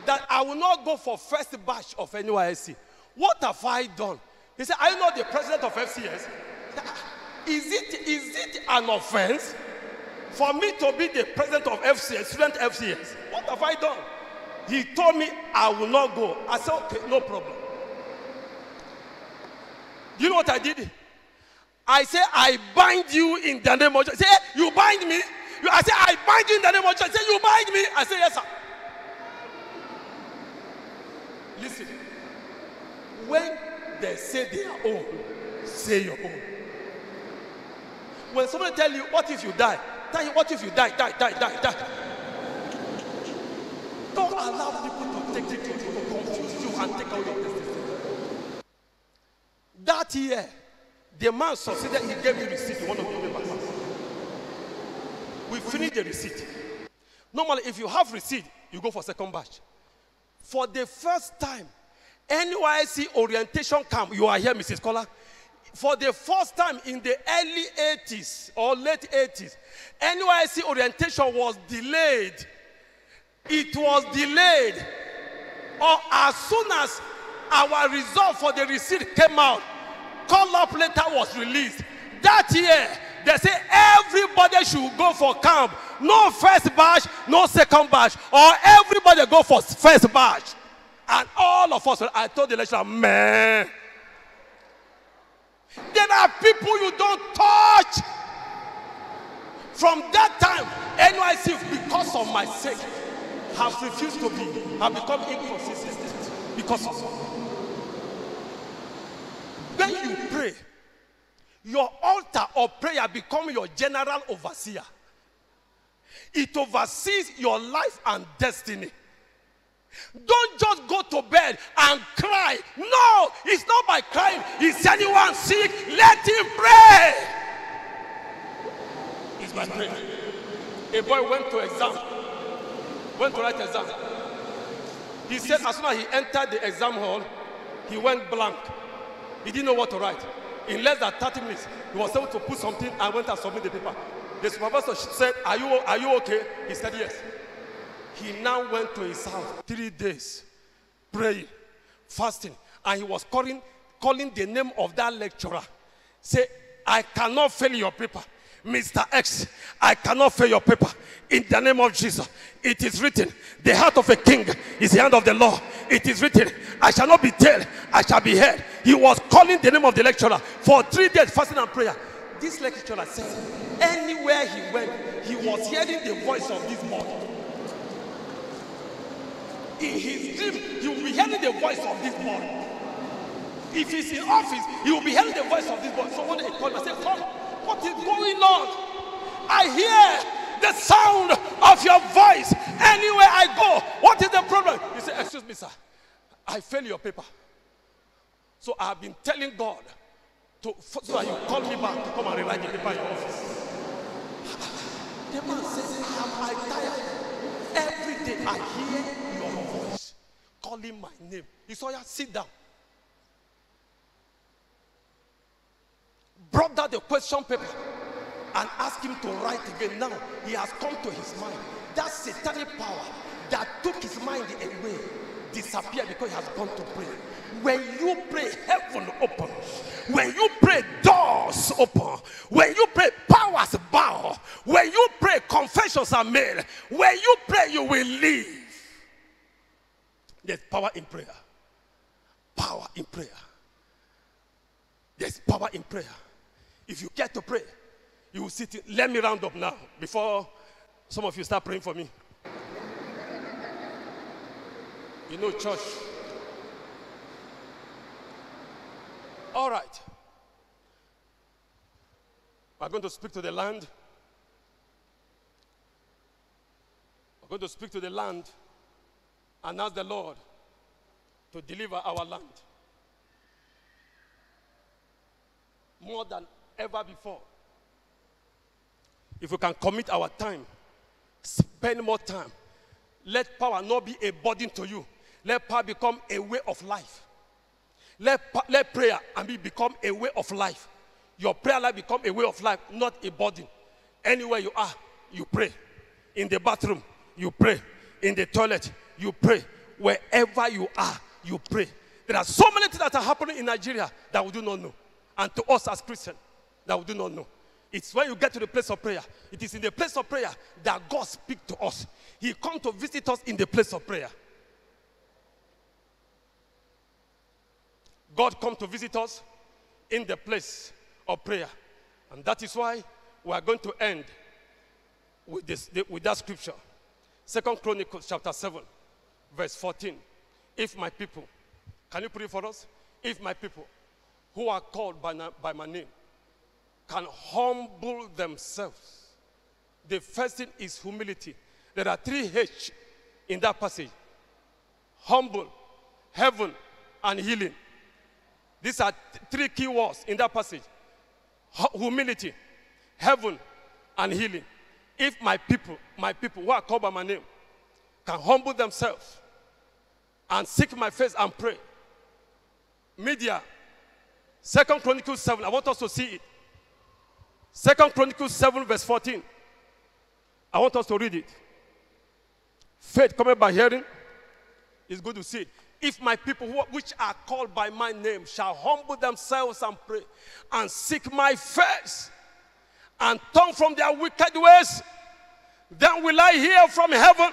that I will not go for first batch of NYSC. What have I done? He said, are you not the president of FCS? Is it an offense for me to be the president of FCS, student FCS? What have I done? He told me I will not go. I said, okay, no problem. Do you know what I did? I said, I bind you in the name of Jesus. He said, you bind me? I said, I bind you in the name of Jesus. He said, you bind me? I said, yes, sir. Listen. When they say their own, say your own. When somebody tell you, what if you die? Tell you, what if you die? Die. Don't allow people to take you, to confuse you and take out your destiny. That year, the man succeeded, he gave me receipt in one of the papers. We finished the receipt. Normally, if you have receipt, you go for second batch. For the first time, NYSC orientation camp, you are here, Mrs. Kola. For the first time in the early 80s or late 80s, NYSC orientation was delayed. It was delayed. Or as soon as our result for the receipt came out, call-up letter was released. That year, they say everybody should go for camp. No first batch, no second batch. Or everybody go for first batch. And all of us, I told the lecturer, man, there are people you don't touch. From that time, NYC, because of my sake, have refused to be, have become inconsistent because of it. When you pray, your altar of prayer becomes your general overseer. It oversees your life and destiny. Don't just go to bed and cry. No, it's not by crying. Is anyone sick? Let him pray. It's by prayer. A boy went to write exam. He said as soon as he entered the exam hall, he went blank. He didn't know what to write. In less than 30 minutes, he was able to put something and went and submit the paper. The supervisor said, are you okay? He said yes. He now went to his house 3 days, praying, fasting, and he was calling the name of that lecturer. Say, I cannot fail your paper. Mr. X, I cannot fail your paper. In the name of Jesus, it is written, the heart of a king is the hand of the law. It is written, I shall not be tailed, I shall be head. He was calling the name of the lecturer for 3 days, fasting and prayer. this lecturer said, anywhere he went, he was hearing the voice of this boy. In his dream, he will be hearing the voice of this boy. If he's in office, he will be hearing the voice of this boy. So one day he called me and said, "Come, what is going on? I hear the sound of your voice anywhere I go. What is the problem?" He said, "Excuse me, sir. I failed your paper. So I have been telling God so that you call me back to come and rewrite the paper in your office." The man says, "Am I tired? Every day I hear your voice calling my name." He said, "Yeah, sit down." Brought out the question paper and asked him to write again. Now he has come to his mind. That satanic power that took his mind away disappeared because he has gone to pray. When you pray, heaven opens. When you pray, doors open. When you pray, powers bow. When you pray, confessions are made. When you pray, you will live. There's power in prayer. Power in prayer. There's power in prayer. If you get to pray, you will sit in. Let me round up now before some of you start praying for me. You know, church. All right. We're going to speak to the land. We're going to speak to the land and ask the Lord to deliver our land more than ever before. If we can commit our time, spend more time, let power not be a burden to you. Let power become a way of life. Let prayer and become a way of life. Your prayer life become a way of life, not a burden. Anywhere you are, you pray. In the bathroom, you pray. In the toilet, you pray. Wherever you are, you pray. There are so many things that are happening in Nigeria that we do not know. And to us as Christians, that we do not know. It's when you get to the place of prayer. It is in the place of prayer that God speaks to us. He comes to visit us in the place of prayer. God comes to visit us in the place of prayer. And that is why we are going to end with that scripture. 2 Chronicles chapter 7, verse 14. If my people, can you put it for us? If my people who are called by my name can humble themselves. The first thing is humility. There are 3 H in that passage. Humble, heaven, and healing. These are 3 key words in that passage. Humility, heaven, and healing. If my people who are called by my name can humble themselves and seek my face and pray. Media, 2 Chronicles 7, I want us to see it. 2 Chronicles 7 verse 14. I want us to read it. Faith coming by hearing. It's good to see it. If my people which are called by my name shall humble themselves and pray and seek my face and turn from their wicked ways, then will I hear from heaven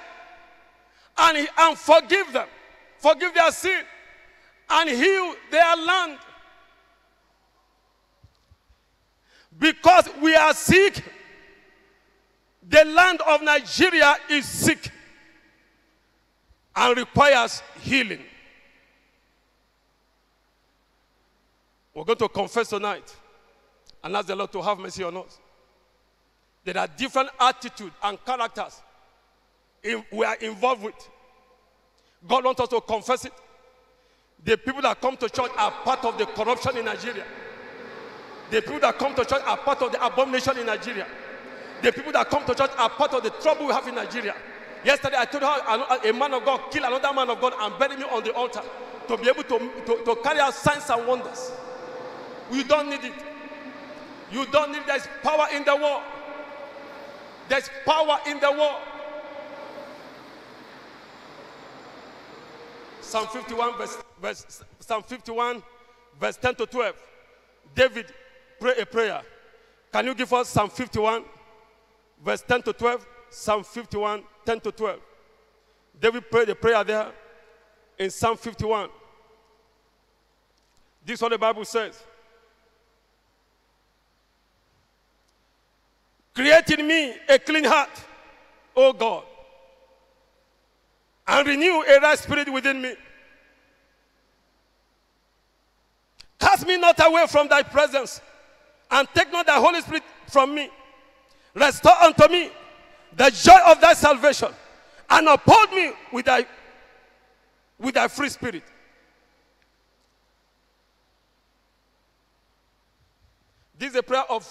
and forgive them, forgive their sin, and heal their land. Because we are sick, the land of Nigeria is sick and requires healing. We're going to confess tonight and ask the Lord to have mercy on us. There are different attitudes and characters we are involved with. God wants us to confess it. The people that come to church are part of the corruption in Nigeria. The people that come to church are part of the abomination in Nigeria. The people that come to church are part of the trouble we have in Nigeria. Yesterday I told you how a man of God killed another man of God and buried me on the altar to be able to carry out signs and wonders. You don't need it. You don't need it. There's power in the war. There's power in the war. Psalm 51 verse 10 to 12. David prayed a prayer. Can you give us Psalm 51 verse 10 to 12? Psalm 51, 10 to 12. David prayed a prayer there in Psalm 51. This is what the Bible says. Create in me a clean heart, O God, and renew a right spirit within me. Cast me not away from thy presence, and take not thy Holy Spirit from me. Restore unto me the joy of thy salvation, and uphold me with thy free spirit. This is a prayer of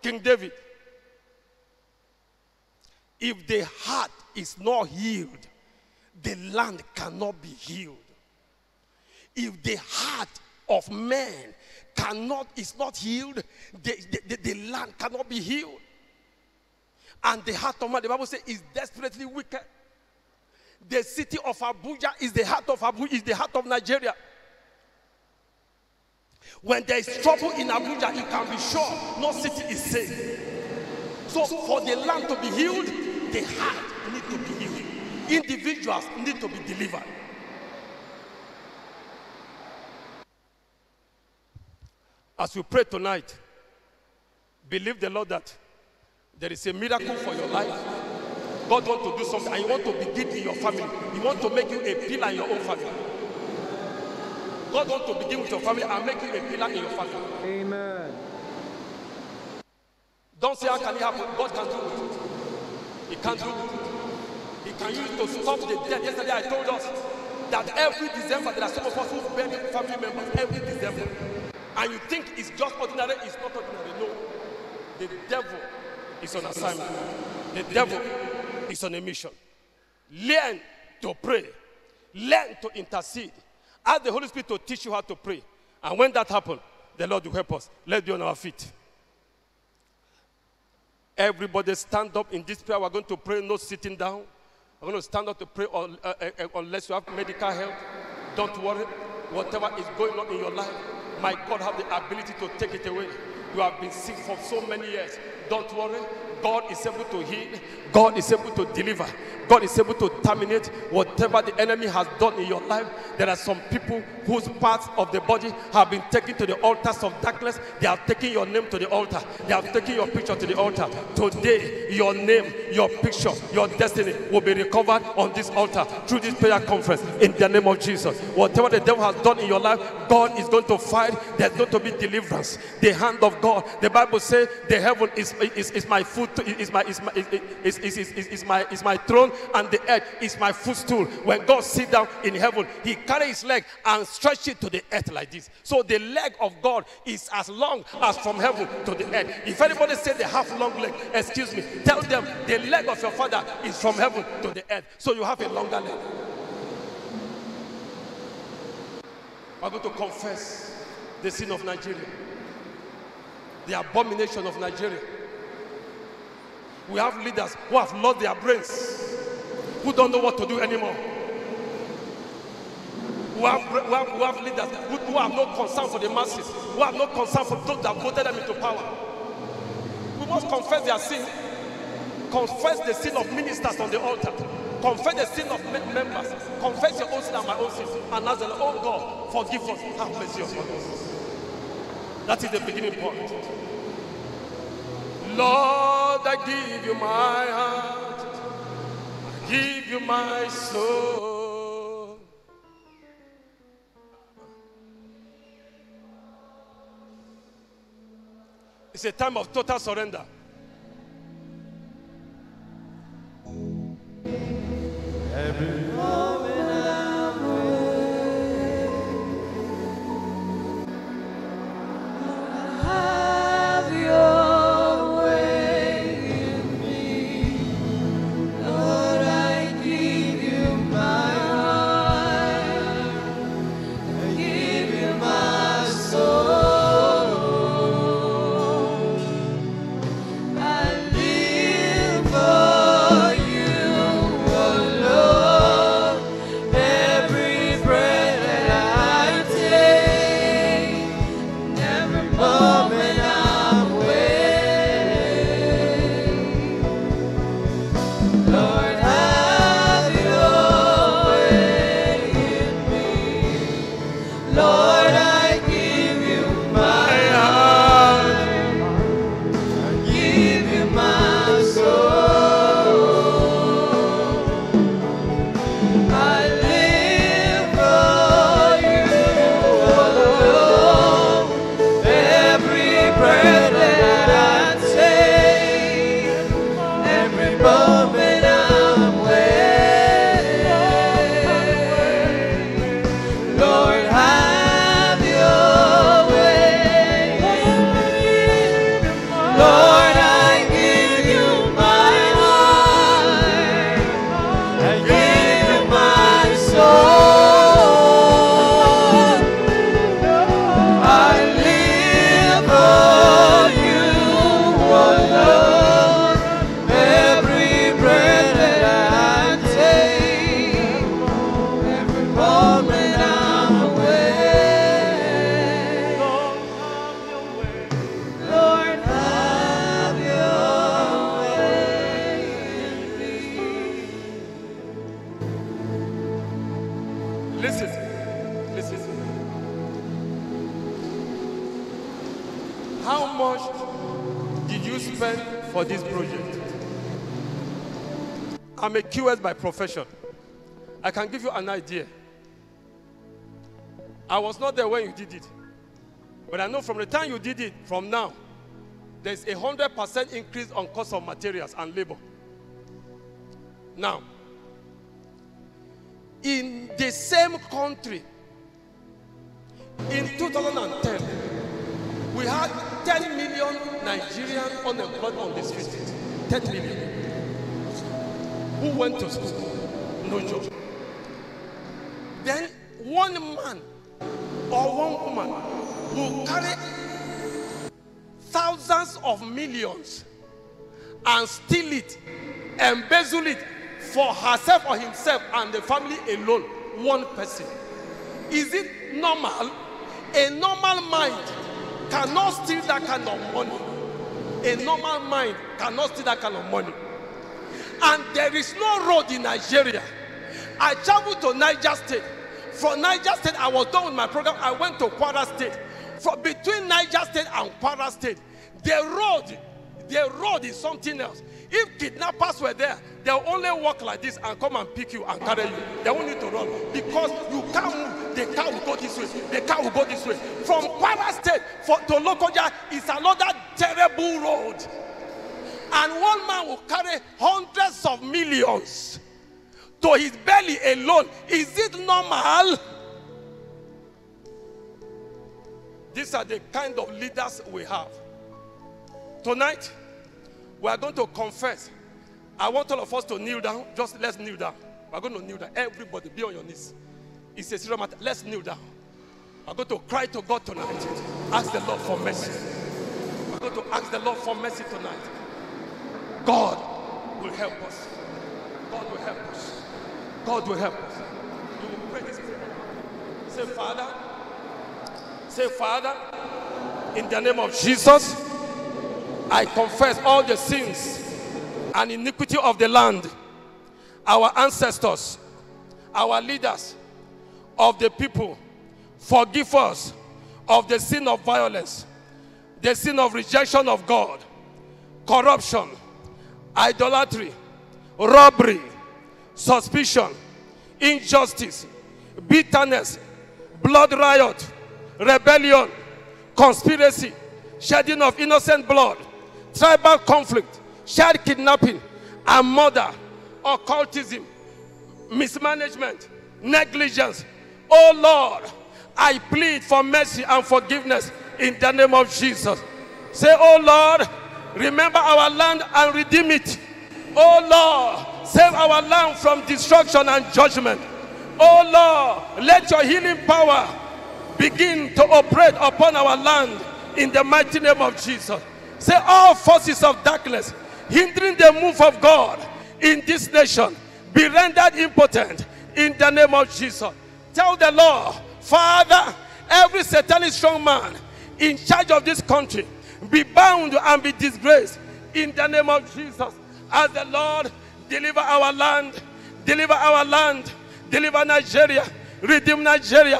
King David. If the heart is not healed, the land cannot be healed. If the heart of man is not healed, the land cannot be healed. And the heart of man, the Bible says, is desperately wicked. The city of Abuja is the heart of Abuja, is the heart of Nigeria. When there is trouble in Abuja, you can be sure no city is safe. So for the land to be healed, the heart needs to be healed. Individuals need to be delivered. As we pray tonight, believe the Lord that there is a miracle for your life. God wants to do something, and He wants to begin in your family. He wants to make you a pillar in your own family. God wants to begin with your family and make you a pillar in your family. Amen. Don't say, how can it happen? God can do it. He can do it. He can use it to stop the death. Yesterday I told us that every December there are some of us who bury family members every December. And you think it's just ordinary, it's not ordinary. No. The devil is on assignment. The devil is on a mission. Learn to pray. Learn to intercede. Ask the Holy Spirit to teach you how to pray. And when that happens, the Lord will help us. Let's be on our feet. Everybody stand up in this prayer. We're going to pray, no sitting down. We're going to stand up to pray unless you have medical help. Don't worry. Whatever is going on in your life, my God have the ability to take it away. You have been sick for so many years. Don't worry. God is able to heal. God is able to deliver. God is able to terminate whatever the enemy has done in your life. There are some people whose parts of the body have been taken to the altars of darkness. They have taken your name to the altar. They have taken your picture to the altar. Today, your name, your picture, your destiny will be recovered on this altar through this prayer conference in the name of Jesus. Whatever the devil has done in your life, God is going to fight. There's going to be deliverance. The hand of God. The Bible says the heaven is my foot, is my throne, and the earth is my footstool. When God sits down in heaven, He carries His leg and stretches it to the earth like this. So the leg of God is as long as from heaven to the earth. If anybody says they have long leg, excuse me, tell them the leg of your father is from heaven to the earth. So you have a longer leg. We're going to confess the sin of Nigeria, the abomination of Nigeria. We have leaders who have lost their brains, who don't know what to do anymore. We have leaders who have no concern for the masses, who have no concern for those that voted them into power. We must confess their sin. Confess the sin of ministers on the altar. Confess the sin of members. Confess your own sin and my own sin. And ask the Lord, oh God, forgive us. Have mercy upon us. That is the beginning point. Lord, I give you my heart. I give you my soul. It's a time of total surrender. Every moment I'm away, have your way in me. Lord, I give you my heart, I give you my soul. I live for you alone. Listen. Listen. How much did you spend for this project? I'm a QS by profession. I can give you an idea. I was not there when you did it. But I know from the time you did it, from now, there's a 100% increase on cost of materials and labor. Now, in the same country, in 2010, we had 10 million Nigerians unemployed on the street. 10 million. Who went to school? No job. Then one man or one woman will carry thousands of millions and steal it, embezzle it for herself or himself and the family alone, one person. Is it normal? A normal mind cannot steal that kind of money. A normal mind cannot steal that kind of money. And there is no road in Nigeria. I traveled to Niger State. From Niger State, I was done with my program. I went to Kwara State. From between Niger State and Kwara State, the road is something else. If kidnappers were there, they'll only walk like this and come and pick you and carry you. They won't need to run because you can't move. The car will go this way. The car will go this way. From Kwara State to Lokoja is another terrible road. And one man will carry hundreds of millions to his belly alone. Is it normal? These are the kind of leaders we have. Tonight, we are going to confess. I want all of us to kneel down. Just let's kneel down. We're going to kneel down. Everybody, be on your knees. It's a serious matter. Let's kneel down. We're going to cry to God tonight. Ask the Lord for mercy. We're going to ask the Lord for mercy tonight. God will help us. God will help us. God will help us. You will pray this prayer. Say, Father. Say, Father, in the name of Jesus, I confess all the sins and iniquity of the land, our ancestors, our leaders, of the people. Forgive us of the sin of violence, the sin of rejection of God, corruption, idolatry, robbery, suspicion, injustice, bitterness, blood riot, rebellion, conspiracy, shedding of innocent blood, tribal conflict, child kidnapping, and murder, occultism, mismanagement, negligence. Oh Lord, I plead for mercy and forgiveness in the name of Jesus. Say, oh Lord, remember our land and redeem it. Oh Lord, save our land from destruction and judgment. Oh Lord, let your healing power begin to operate upon our land in the mighty name of Jesus. Say, all forces of darkness hindering the move of God in this nation be rendered impotent in the name of Jesus. Tell the Lord, Father, every satanic strong man in charge of this country be bound and be disgraced in the name of Jesus. As the Lord deliver our land, deliver Nigeria, redeem Nigeria.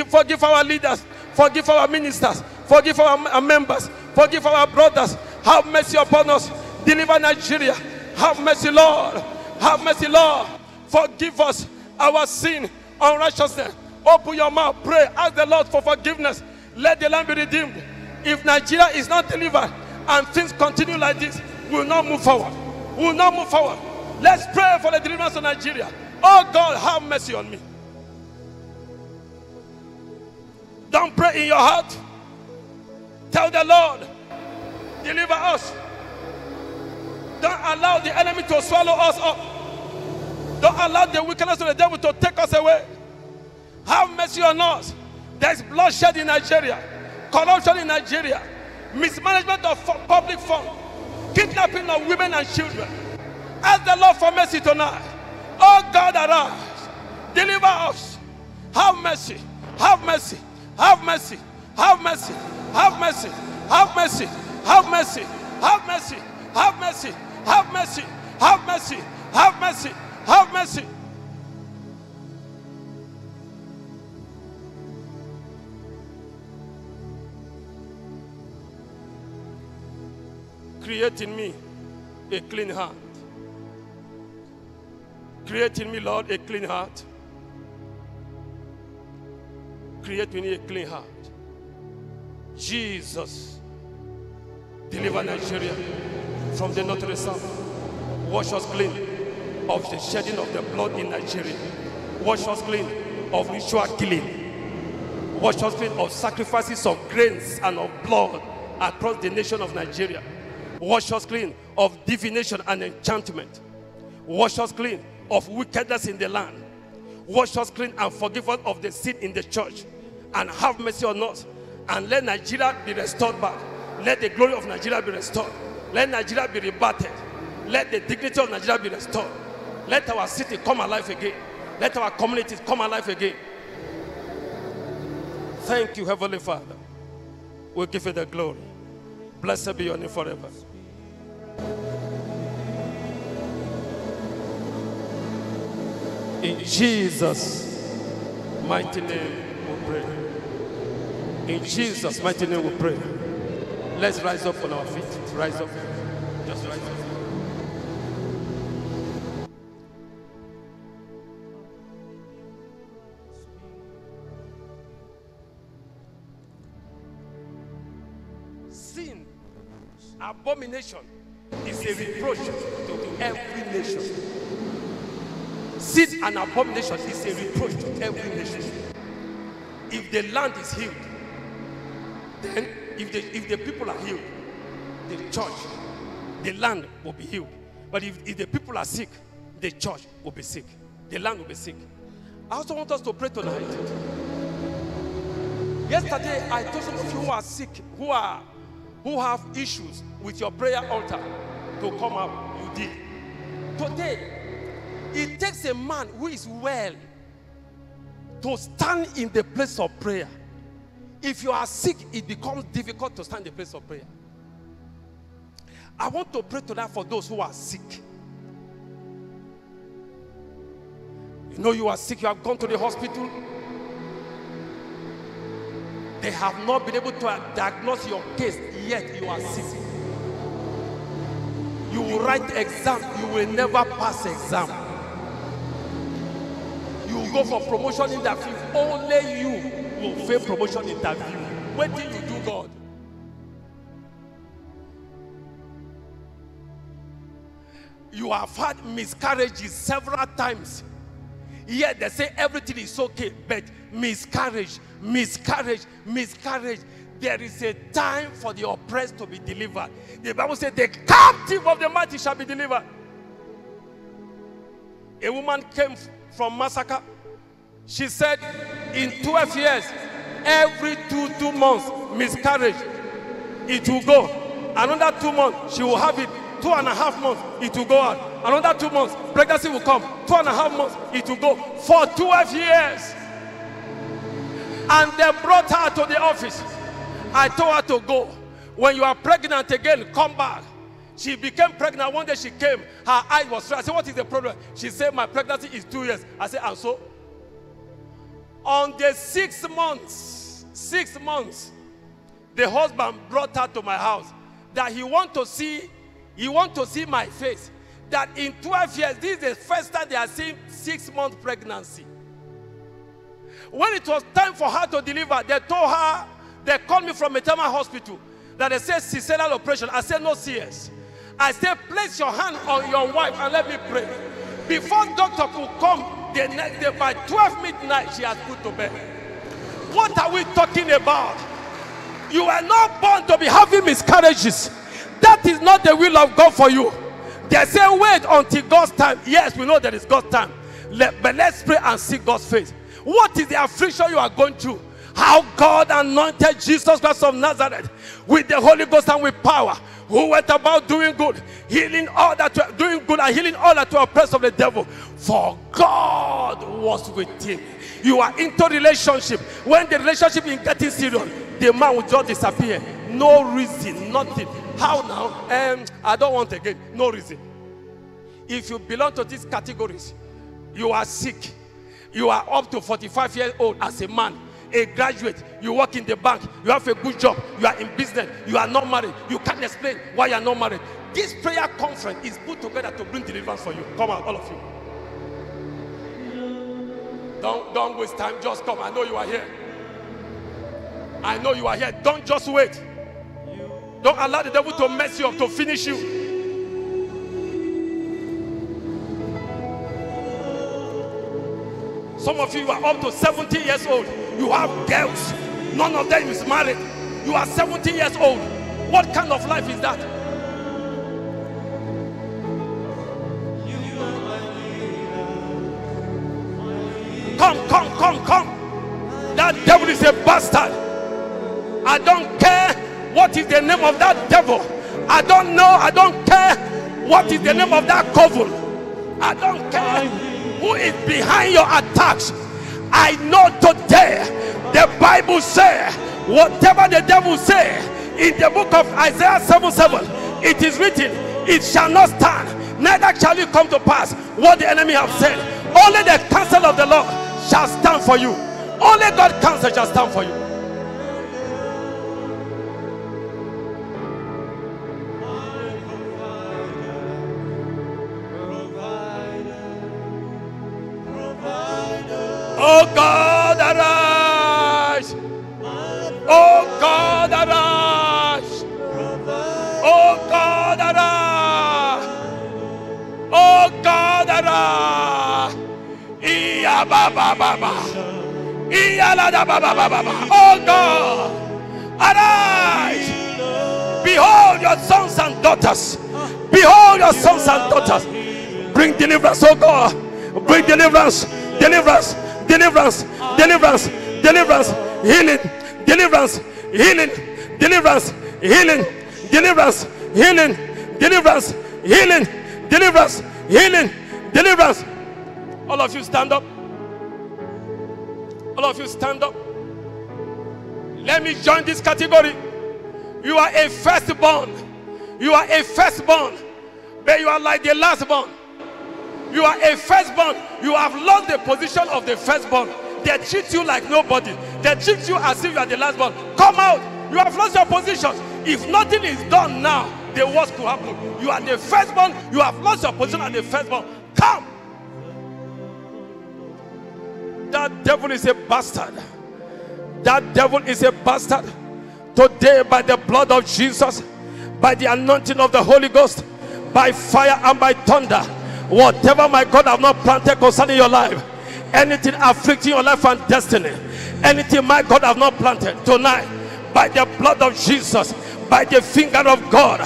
Forgive our leaders, forgive our ministers, forgive our members, forgive our brothers. Have mercy upon us. Deliver Nigeria. Have mercy, Lord. Have mercy, Lord. Forgive us our sin, unrighteousness. Open your mouth, pray, ask the Lord for forgiveness. Let the land be redeemed. If Nigeria is not delivered and things continue like this, we will not move forward. We will not move forward. Let's pray for the deliverance of Nigeria. Oh God, have mercy on me. Don't pray in your heart. Tell the Lord, deliver us. Don't allow the enemy to swallow us up. Don't allow the wickedness of the devil to take us away. Have mercy on us. There's bloodshed in Nigeria, corruption in Nigeria, mismanagement of public funds, kidnapping of women and children. Ask the Lord for mercy tonight. Oh God, arise. Deliver us. Have mercy. Have mercy. Have mercy. Have mercy. Have mercy. Have mercy. Have mercy. Have mercy. Have mercy. Have mercy. Have mercy. Have mercy. Have mercy. create in me a clean heart. Create in me, Lord, a clean heart. Create in me a clean heart. Jesus, deliver Nigeria from the north to the south. Wash us clean of the shedding of the blood in Nigeria. Wash us clean of ritual killing. Wash us clean of sacrifices of grains and of blood across the nation of Nigeria. Wash us clean of divination and enchantment. Wash us clean of wickedness in the land. Wash us clean and forgive us of the sin in the church. And have mercy on us. And let Nigeria be restored back. Let the glory of Nigeria be restored. Let Nigeria be rebutted. Let the dignity of Nigeria be restored. Let our city come alive again. Let our communities come alive again. Thank you, Heavenly Father. We give you the glory. Blessed be your name forever. In Jesus' mighty name we pray. In Jesus' mighty name we pray. Let's rise up on our feet. Rise up. Just rise up. Sin, abomination, is a reproach to every nation. Sin and abomination is a reproach to every nation. If the land is healed, then if the people are healed, the church, the land will be healed. But if the people are sick, the church will be sick. The land will be sick. I also want us to pray tonight. Yesterday, I told some of you who are sick, who have issues with your prayer altar to come up. You did. Today, it takes a man who is well to stand in the place of prayer. If you are sick, it becomes difficult to stand in the place of prayer. I want to pray tonight for those who are sick. You know you are sick, you have gone to the hospital. They have not been able to diagnose your case, yet you are sick. You will write exam, you will never pass exam. You will go for promotion interview, only you will fail promotion interview. What did you do, God? You have had miscarriages several times. Yet they say everything is okay, but miscarriage. There is a time for the oppressed to be delivered. The Bible says the captive of the mighty shall be delivered. A woman came from Massacre. She said in 12 years, every two months, miscarriage, it will go. Another 2 months, she will have it. 2.5 months, it will go out. Another 2 months, pregnancy will come. 2.5 months, it will go. For 12 years. And they brought her to the office. I told her to go. When you are pregnant again, come back. She became pregnant. One day she came. Her eyes was red. I said, what is the problem? She said, my pregnancy is 2 years. I said, and so? On the 6 months, the husband brought her to my house. That he want to see my face. That in 12 years, this is the first time they are seeing 6-month pregnancy. When it was time for her to deliver, they told her, they called me from Metama Hospital, that they said cesarean operation. I said, no CS. I said, place your hand on your wife and let me pray. Before doctor could come, the next day by 12 midnight, she has put to bed. What are we talking about? You are not born to be having miscarriages. That is not the will of God for you. They say wait until God's time. Yes, we know there is God's time. But let's pray and seek God's face. What is the affliction you are going through? How God anointed Jesus Christ of Nazareth with the Holy Ghost and with power, who went about doing good, healing all that were oppressed of the devil. For God was with him. You are into relationship. When the relationship is getting serious, the man will just disappear. No reason, nothing. How now? I don't want again. No reason. If you belong to these categories, you are sick. You are up to 45 years old as a man. a graduate, you work in the bank, you have a good job, you are in business, you are not married, you can't explain why you are not married. This prayer conference is put together to bring deliverance for you. Come out, all of you. Don't waste time, just come. I know you are here. I know you are here. Don't just wait. Don't allow the devil to mess you up, to finish you. Some of you are up to 70 years old. You have girls. None of them is married. You are 70 years old. What kind of life is that? Come. That devil is a bastard. I don't care what is the name of that devil. I don't know. I don't care what is the name of that coven. I don't care who is behind your attacks. I know today the Bible says whatever the devil says in the book of Isaiah 7:7, it is written, it shall not stand, neither shall it come to pass what the enemy have said. Only the counsel of the Lord shall stand for you. Only God's counsel shall stand for you. Oh God, arise. Oh God, arise. Oh God, arise. Oh God, arise. Iya baba baba. Iya la da baba baba. Oh God, arise. Behold your sons and daughters. Behold your sons and daughters. Bring deliverance, oh God. Bring deliverance. Deliverance. Deliverance, deliverance, deliverance, healing, deliverance, healing, deliverance, healing, deliverance, healing, deliverance, healing, deliverance, healing, deliverance. All of you stand up. All of you stand up. Let me join this category. You are a firstborn. You are a firstborn, but you are like the lastborn. You are a firstborn. You have lost the position of the firstborn. They treat you like nobody. They treat you as if you are the lastborn. Come out. You have lost your position. If nothing is done now, the worst could happen. You are the firstborn. You have lost your position as the firstborn. Come. That devil is a bastard. That devil is a bastard. Today, by the blood of Jesus, by the anointing of the Holy Ghost, by fire and by thunder, whatever my God have not planted concerning your life, anything afflicting your life and destiny, anything my God have not planted tonight, by the blood of Jesus, by the finger of God,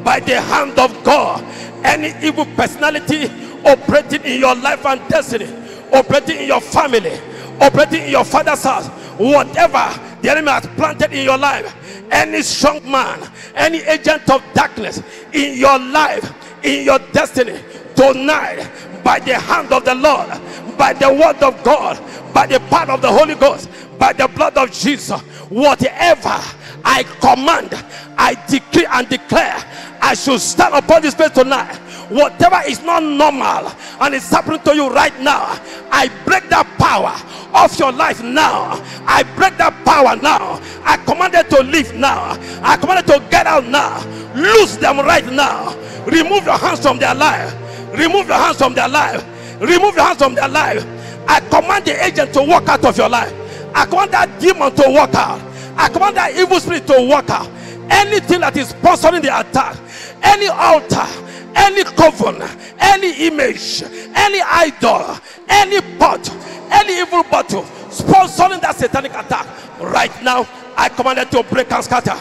by the hand of God, any evil personality operating in your life and destiny, operating in your family, operating in your father's house, whatever the enemy has planted in your life, any strong man, any agent of darkness in your life, in your destiny, tonight, by the hand of the Lord, by the word of God, by the power of the Holy Ghost, by the blood of Jesus, whatever I command, I decree and declare, I should stand upon this place tonight. Whatever is not normal and it's happening to you right now, I break that power of your life now. I break that power now. I command it to leave now. I command it to get out now. Loose them right now. Remove your hands from their life. Remove your hands from their life. Remove your hands from their life. I command the agent to walk out of your life. I command that demon to walk out. I command that evil spirit to walk out. Anything that is sponsoring the attack, any altar, any coven, any image, any idol, any pot, any evil bottle sponsoring that satanic attack, right now I command it to break and scatter.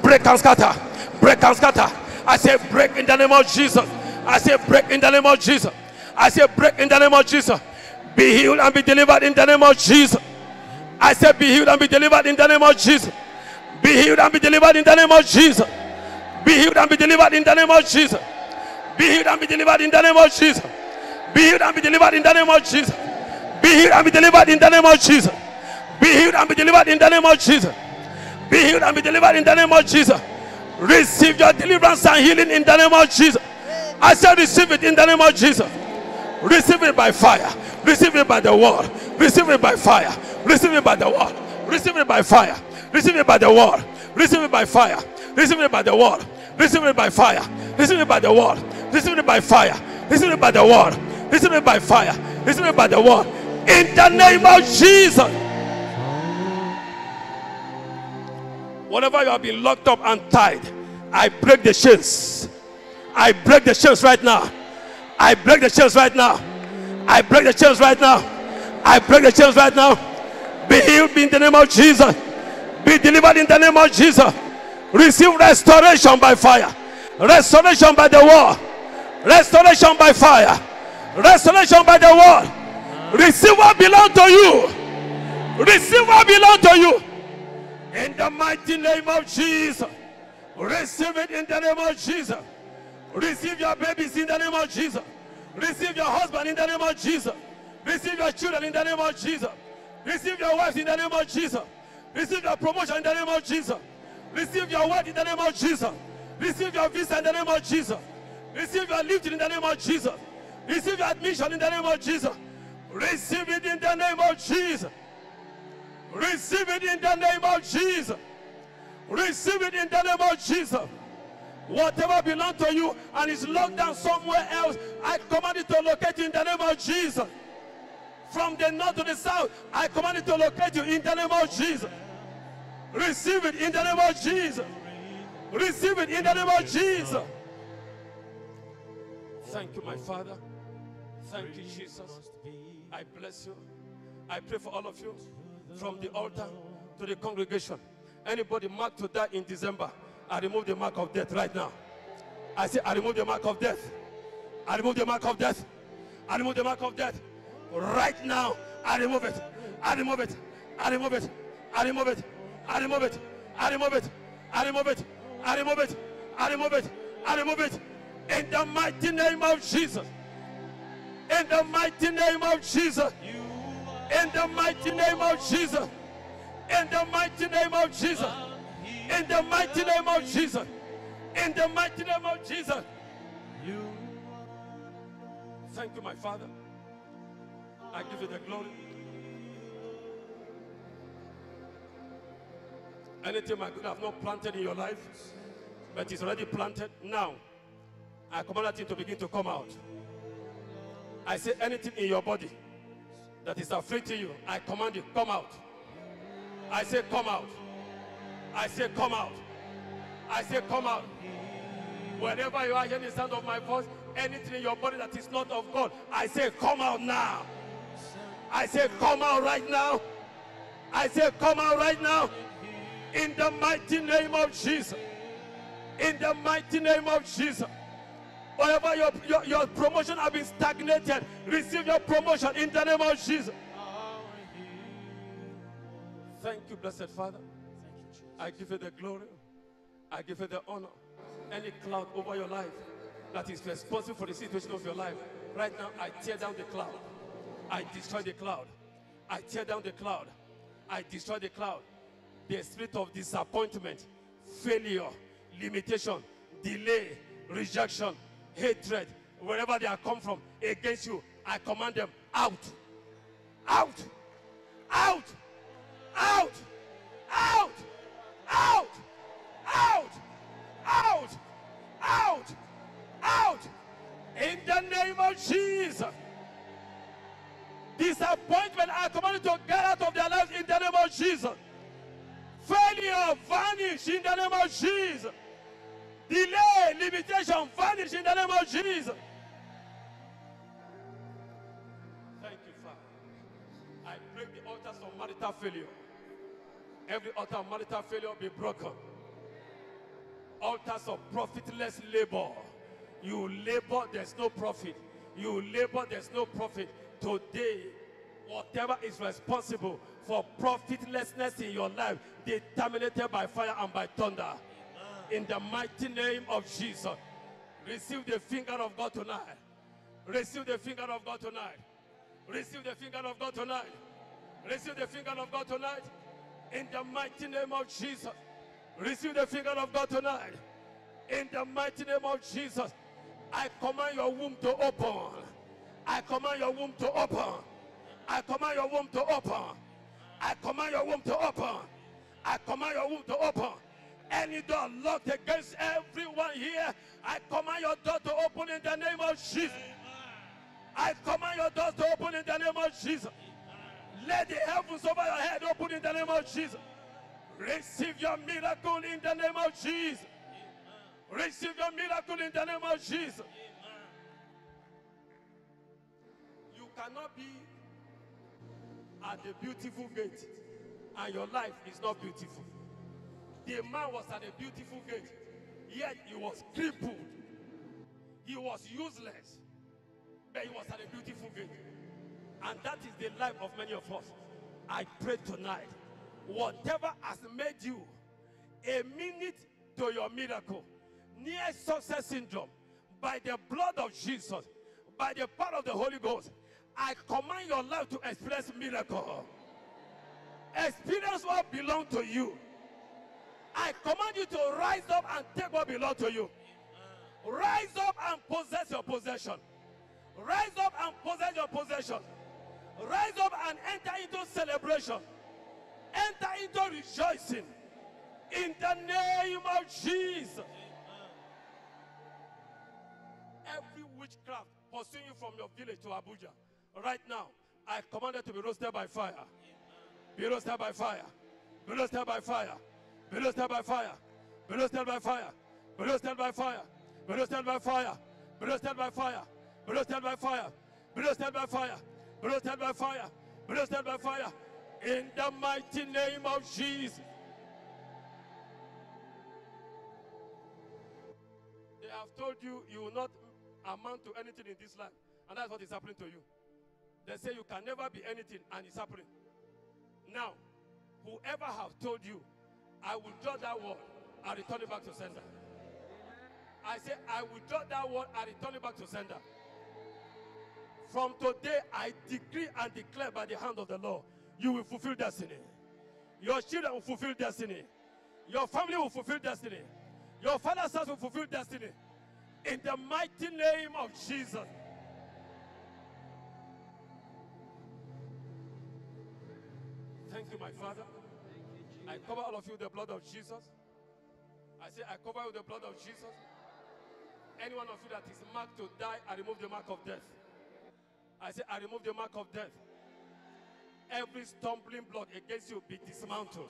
Break and scatter. Break and scatter. I say break in the name of Jesus. I say break in the name of Jesus. I say break in the name of Jesus. Be healed and be delivered in the name of Jesus. I say be healed and be delivered in the name of Jesus. Be healed and be delivered in the name of Jesus. Be healed and be delivered in the name of Jesus. Be healed and be delivered in the name of Jesus. Be healed and be delivered in the name of Jesus. Be healed and be delivered in the name of Jesus. Be healed and be delivered in the name of Jesus. Be healed and be delivered in the name of Jesus. Receive your deliverance and healing in the name of Jesus. I said receive it in the name of Jesus. Receive it by fire. Receive it by the word. Receive it by fire. Receive it by the word. Receive it by fire. Receive it by the word. Receive it by fire. Receive it by the word. Receive it by fire. Receive it by the word. Receive it by fire. Receive it by the word. Receive it by fire. Receive it by the word. In the name of Jesus. Whatever you have been locked up and tied, I break the chains. I break the chains right now. I break the chains right now. I break the chains right now. I break the chains right now. Be healed in the name of Jesus. Be delivered in the name of Jesus. Receive restoration by fire. Restoration by the word. Restoration by fire. Restoration by the word. Receive what belongs to you. Receive what belongs to you. In the mighty name of Jesus. Receive it in the name of Jesus. Receive your babies in the name of Jesus. Receive your husband in the name of Jesus. Receive your children in the name of Jesus. Receive your wives in the name of Jesus. Receive your promotion in the name of Jesus. Receive your word in the name of Jesus. Receive your visa in the name of Jesus. Receive your lifting in the name of Jesus. Receive your admission in the name of Jesus. Receive it in the name of Jesus. Receive it in the name of Jesus. Receive it in the name of Jesus. Whatever belongs to you and is locked down somewhere else, I command it to locate you in the name of Jesus. From the north to the south, I command it to locate you in the name of Jesus. Receive it in the name of Jesus. Receive it in the name of Jesus. Thank you, my Father. Thank you, Jesus. I bless you. I pray for all of you, from the altar to the congregation. Anybody marked to die in December, I remove the mark of death right now. I say, I remove the mark of death. I remove the mark of death. I remove the mark of death. Right now, I remove it. I remove it. I remove it. I remove it. I remove it. I remove it. I remove it. I remove it. I remove it. I remove it. In the mighty name of Jesus. In the mighty name of Jesus. In the mighty name of Jesus. In the mighty name of Jesus. In the mighty name of Jesus. In the mighty name of Jesus. Thank you, my Father. I give you the glory. Anything I could have not planted in your life, but it's already planted, now I command that thing to begin to come out. I say anything in your body that is afflicting you, I command it, come out. I say come out. I say come out. I say come out. Wherever you are hearing the sound of my voice, anything in your body that is not of God, I say come out now. I say come out right now. I say come out right now. In the mighty name of Jesus. In the mighty name of Jesus. Wherever your promotion has been stagnated, receive your promotion in the name of Jesus. Thank you, blessed Father. I give you the glory. I give you the honor. Any cloud over your life that is responsible for the situation of your life, right now I tear down the cloud. I destroy the cloud. I tear down the cloud. I destroy the cloud. The spirit of disappointment, failure, limitation, delay, rejection, hatred, wherever they are come from against you, I command them out. Out. Out. Out. Out. Out. Out. Out. Out. Out. In the name of Jesus. Disappointment, I command you to get out of their lives in the name of Jesus. Failure, vanish in the name of Jesus. Delay, limitation, vanish in the name of Jesus. Thank you, Father. I break the altars of marital failure. Every altar of marital failure be broken. Altars of profitless labor. You labor, there's no profit. You labor, there's no profit. Today, whatever is responsible for profitlessness in your life, they terminated by fire and by thunder. In the mighty name of Jesus, receive the finger of God tonight. Receive the finger of God tonight. Receive the finger of God tonight. Receive the finger of God tonight. In the mighty name of Jesus, receive the finger of God tonight. In the mighty name of Jesus, I command your womb to open. I command your womb to open. I command your womb to open. I command your womb to open. I command your womb to open. Any door locked against everyone here, I command your door to open in the name of Jesus. I command your doors to open in the name of Jesus. Let the heavens over your head open in the name of Jesus. Receive your miracle in the name of Jesus. Receive your miracle in the name of Jesus. You cannot be at the beautiful gate and your life is not beautiful. The man was at a beautiful gate, yet he was crippled. He was useless, but he was at a beautiful gate. And that is the life of many of us. I pray tonight, whatever has made you a minute to your miracle, near success syndrome, by the blood of Jesus, by the power of the Holy Ghost, I command your life to experience miracle. Experience what belongs to you. I command you to rise up and take what belongs to you. Rise up and possess your possession. Rise up and possess your possession. Rise up and enter into celebration. Enter into rejoicing. In the name of Jesus. Every witchcraft pursuing you from your village to Abuja, right now, I command it to be roasted by fire. Be roasted by fire. Be roasted by fire. Be roasted by fire. Be roasted by fire. Be roasted by fire. Be roasted by fire. Be roasted by fire. Be roasted by fire. Be roasted by fire. Be roasted by fire. Be roasted by fire. In the mighty name of Jesus. They have told you you will not amount to anything in this life, and that's what is happening to you. They say you can never be anything, and it's happening. Now, whoever have told you, I will draw that word and return it back to sender. I say, I will draw that word and return it back to sender. From today, I decree and declare by the hand of the Lord, you will fulfill destiny. Your children will fulfill destiny. Your family will fulfill destiny. Your father's house will fulfill destiny. In the mighty name of Jesus. Thank you, my Father. I cover all of you with the blood of Jesus. I say, I cover you with the blood of Jesus. Any one of you that is marked to die, I remove the mark of death. I say, I remove the mark of death. Every stumbling block against you be dismantled.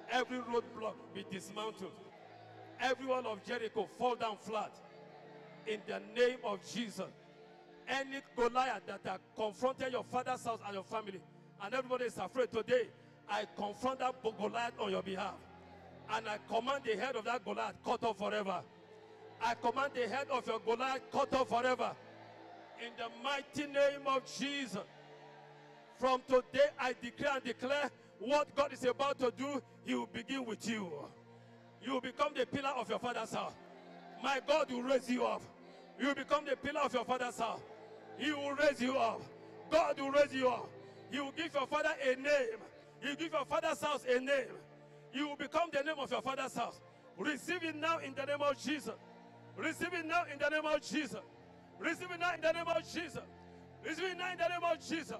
Every roadblock be dismantled. Every wall of Jericho fall down flat. In the name of Jesus. Any Goliath that have confronted your father's house and your family, and everybody is afraid today, I confront that Goliath on your behalf. And I command the head of that Goliath cut off forever. I command the head of your Goliath cut off forever. In the mighty name of Jesus. From today, I declare and declare what God is about to do, He will begin with you. You will become the pillar of your father's house. My God will raise you up. You will become the pillar of your father's house. He will raise you up. God will raise you up. He will give your father a name. He will give your father's house a name. You will become the name of your father's house. Receive it now in the name of Jesus. Receive it now in the name of Jesus. Receive it now in the name of Jesus. Receive it now in the name of Jesus.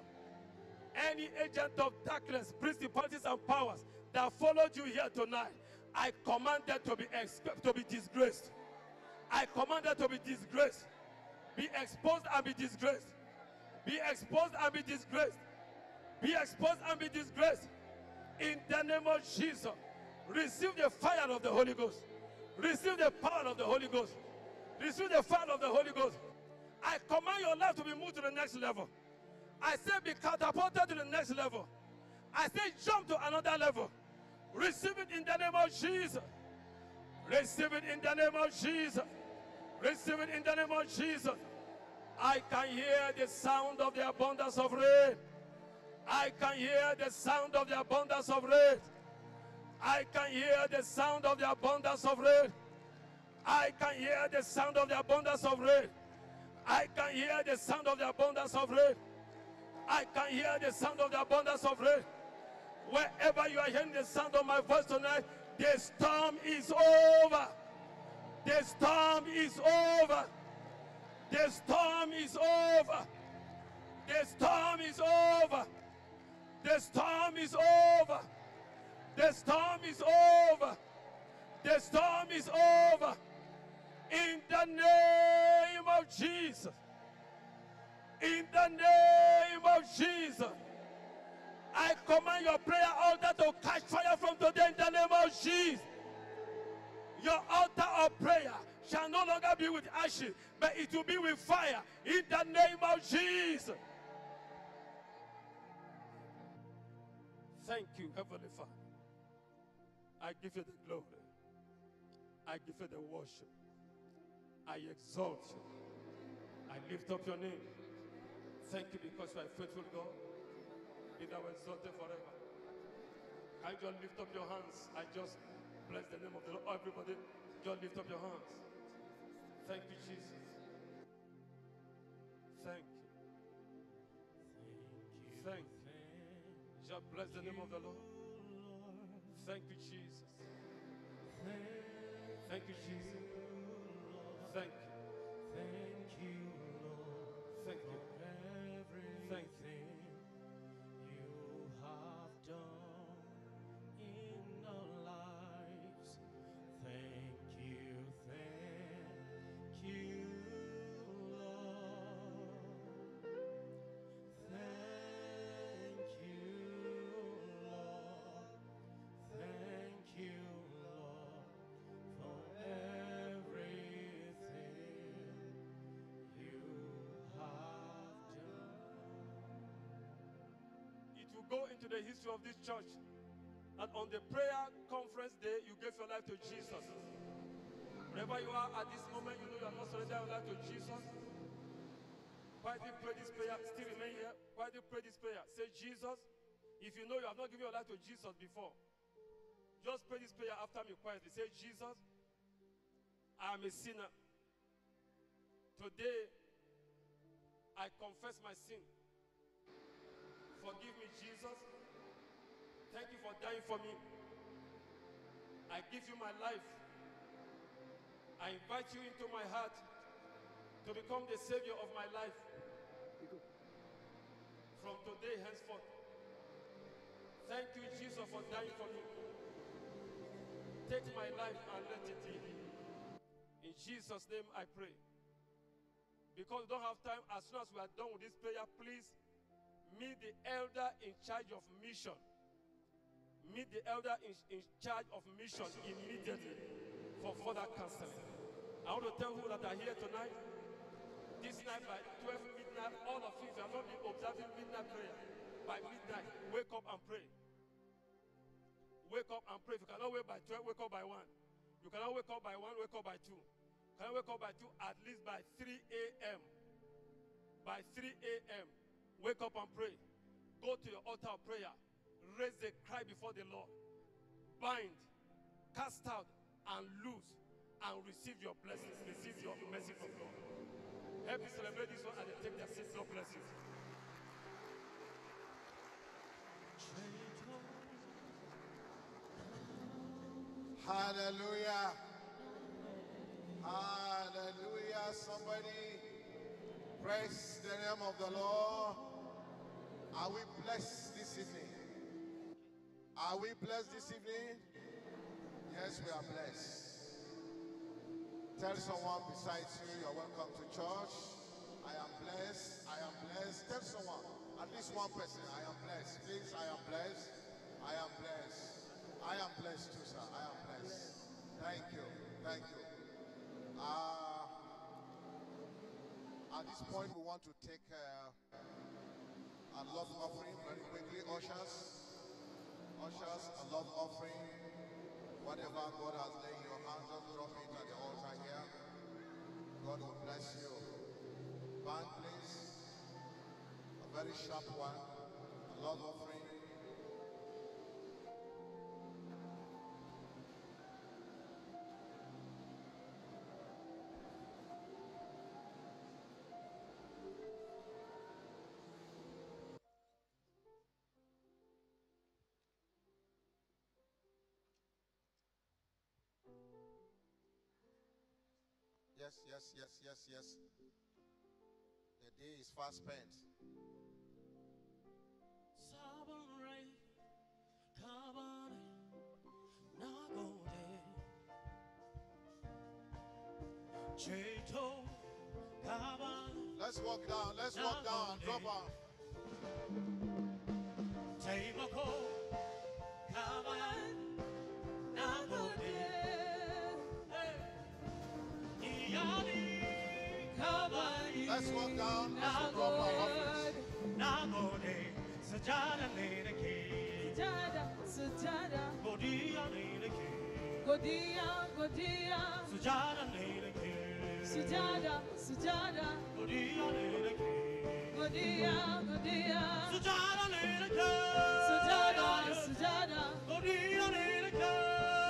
Any agent of darkness, principalities and powers that followed you here tonight, I command them to be disgraced. I command them to be disgraced. Be exposed and be disgraced. Be exposed and be disgraced. Be exposed and be disgraced. In the name of Jesus. Receive the fire of the Holy Ghost. Receive the power of the Holy Ghost. Receive the fire of the Holy Ghost. I command your life to be moved to the next level. I say be catapulted to the next level. I say jump to another level. Receive it in the name of Jesus. Receive it in the name of Jesus. Receive it in the name of Jesus. I can hear the sound of the abundance of rain. I can hear the sound of the abundance of rain. I can hear the sound of the abundance of rain. I can hear the sound of the abundance of rain. I can hear the sound of the abundance of rain. I can hear the sound of the abundance of rain. Wherever you are hearing the sound of my voice tonight, the storm is over. The storm is over. The storm is over. The storm is over. The storm storm is over. The storm is over. The storm is over. In the name of Jesus. In the name of Jesus. I command your prayer altar to catch fire from today in the name of Jesus. Your altar of prayer shall no longer be with ashes, but it will be with fire in the name of Jesus. Thank you, Heavenly Father. I give you the glory. I give you the worship. I exalt you. I lift up your name. Thank you because you are a faithful God. Be thou exalted forever. Can you just lift up your hands? I just bless the name of the Lord. Everybody, just lift up your hands. Thank you, Jesus. Thank you. Thank you. Just bless the name of the Lord. Thank you, Jesus. Thank you, Jesus. Thank you. Thank you, Lord, Thank you. for everything you have done in our lives. Thank you, Lord. Thank you, Lord. Thank you, Lord, for everything you have done. It will go into the history of this church that on the prayer conference day, you gave your life to Jesus. Wherever you are at this moment, you know you are not surrendering your life to Jesus. Quietly pray this prayer. Still remain here. Quietly pray this prayer. Say, Jesus, if you know you have not given your life to Jesus before, just pray this prayer after me quietly. Say, Jesus, I am a sinner. Today, I confess my sin. Forgive me, Jesus. Thank you for dying for me. I give you my life. I invite you into my heart to become the Savior of my life. From today henceforth. Thank you, Jesus, for dying for me. Take my life and let it live. In Jesus' name I pray. Because we don't have time, as soon as we are done with this prayer, please meet the elder in charge of mission. Meet the elder in charge of mission immediately for further counseling. I want to tell you that are here tonight, this night by 12 midnight, all of you, if you have not been observing midnight prayer, by midnight, wake up and pray. Wake up and pray. If you cannot wake by 12, wake up by 1. You cannot wake up by 1, wake up by 2. You cannot wake up by 2, at least by 3 a.m. By 3 a.m., wake up and pray. Go to your altar of prayer. Raise a cry before the Lord. Bind, cast out, and loose, and receive your blessings. Receive your mercy from God. Help me celebrate this one and they take their seats. God bless you. Hallelujah. Hallelujah. Somebody praise the name of the Lord. Are we blessed this evening? Are we blessed this evening? Yes, we are blessed. Tell someone beside you, you're welcome to church. I am blessed. I am blessed. Tell someone, at least one person, I am blessed. Please, I am blessed. I am blessed. I am blessed too, sir. I am blessed. Thank you. Thank you. At this point, we want to take a love offering very quickly. Ushers, a love offering. Whatever God has laid in your hands, just drop it at the altar here. God will bless you. Band, please. A very sharp one. A love offering. Yes. The day is fast spent. Sovereign reign, Cheto, Kaban, Let's walk down. Let's walk down. Drop out. Taimako, Kaban, Nagode, Iyani, Kaban, Let's walk down. Let's drop our offerings. Nagode, Sajada Lenaki, Sujada, sujada, Godia Lenaki, Godia, Godia, Sajada Lenaki, sujada, sujada, Godia Lenaki, Godia, Godia, Sajada Lenaki, sujada, sujada, Godia Lenaki,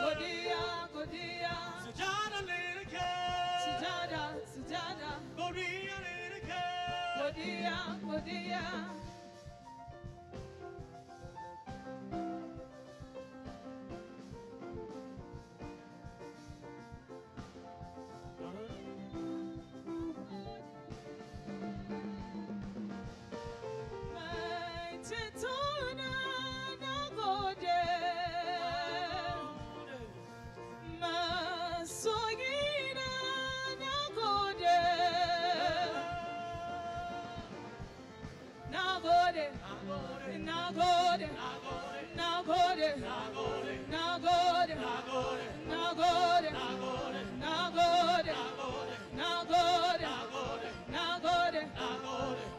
Godia, Godia, Sajada Lenaki, sujada, sujada, Godia Lenaki, Godia, Godia. Nagode, Nagode, Nagode, Nagode,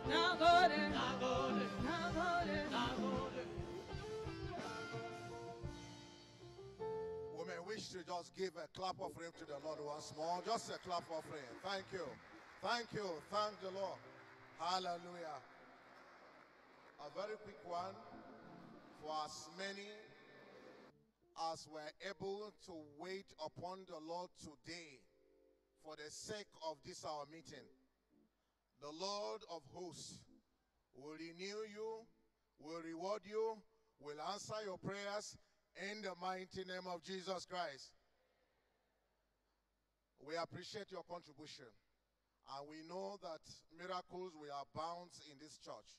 Nagode, Nagode, Women wish to just give a clap offering to the Lord once more. Just a clap offering. Thank you. Thank you. Thank the Lord. Hallelujah. A very quick one for as many as were able to wait upon the Lord today for the sake of this our meeting. The Lord of hosts will renew you, will reward you, will answer your prayers in the mighty name of Jesus Christ. We appreciate your contribution, and we know that miracles will abound in this church.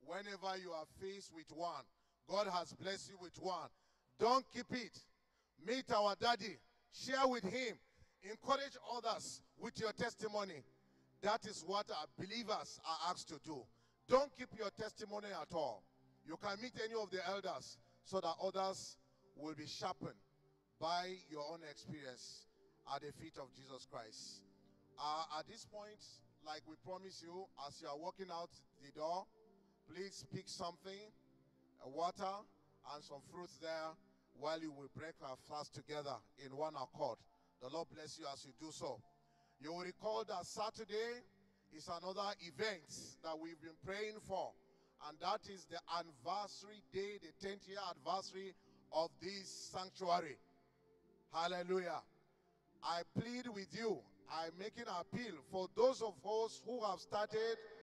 Whenever you are faced with one, God has blessed you with one, don't keep it. Meet our daddy, share with him, encourage others with your testimony. That is what our believers are asked to do. Don't keep your testimony at all. You can meet any of the elders so that others will be sharpened by your own experience at the feet of Jesus Christ. At this point, like we promised you, as you are walking out the door, please pick something, water and some fruits there, while you will break our fast together in one accord. The Lord bless you as you do so. You will recall that Saturday is another event that we've been praying for, and that is the anniversary day, the 10th year anniversary of this sanctuary. Hallelujah. I plead with you, I'm making an appeal for those of us who have started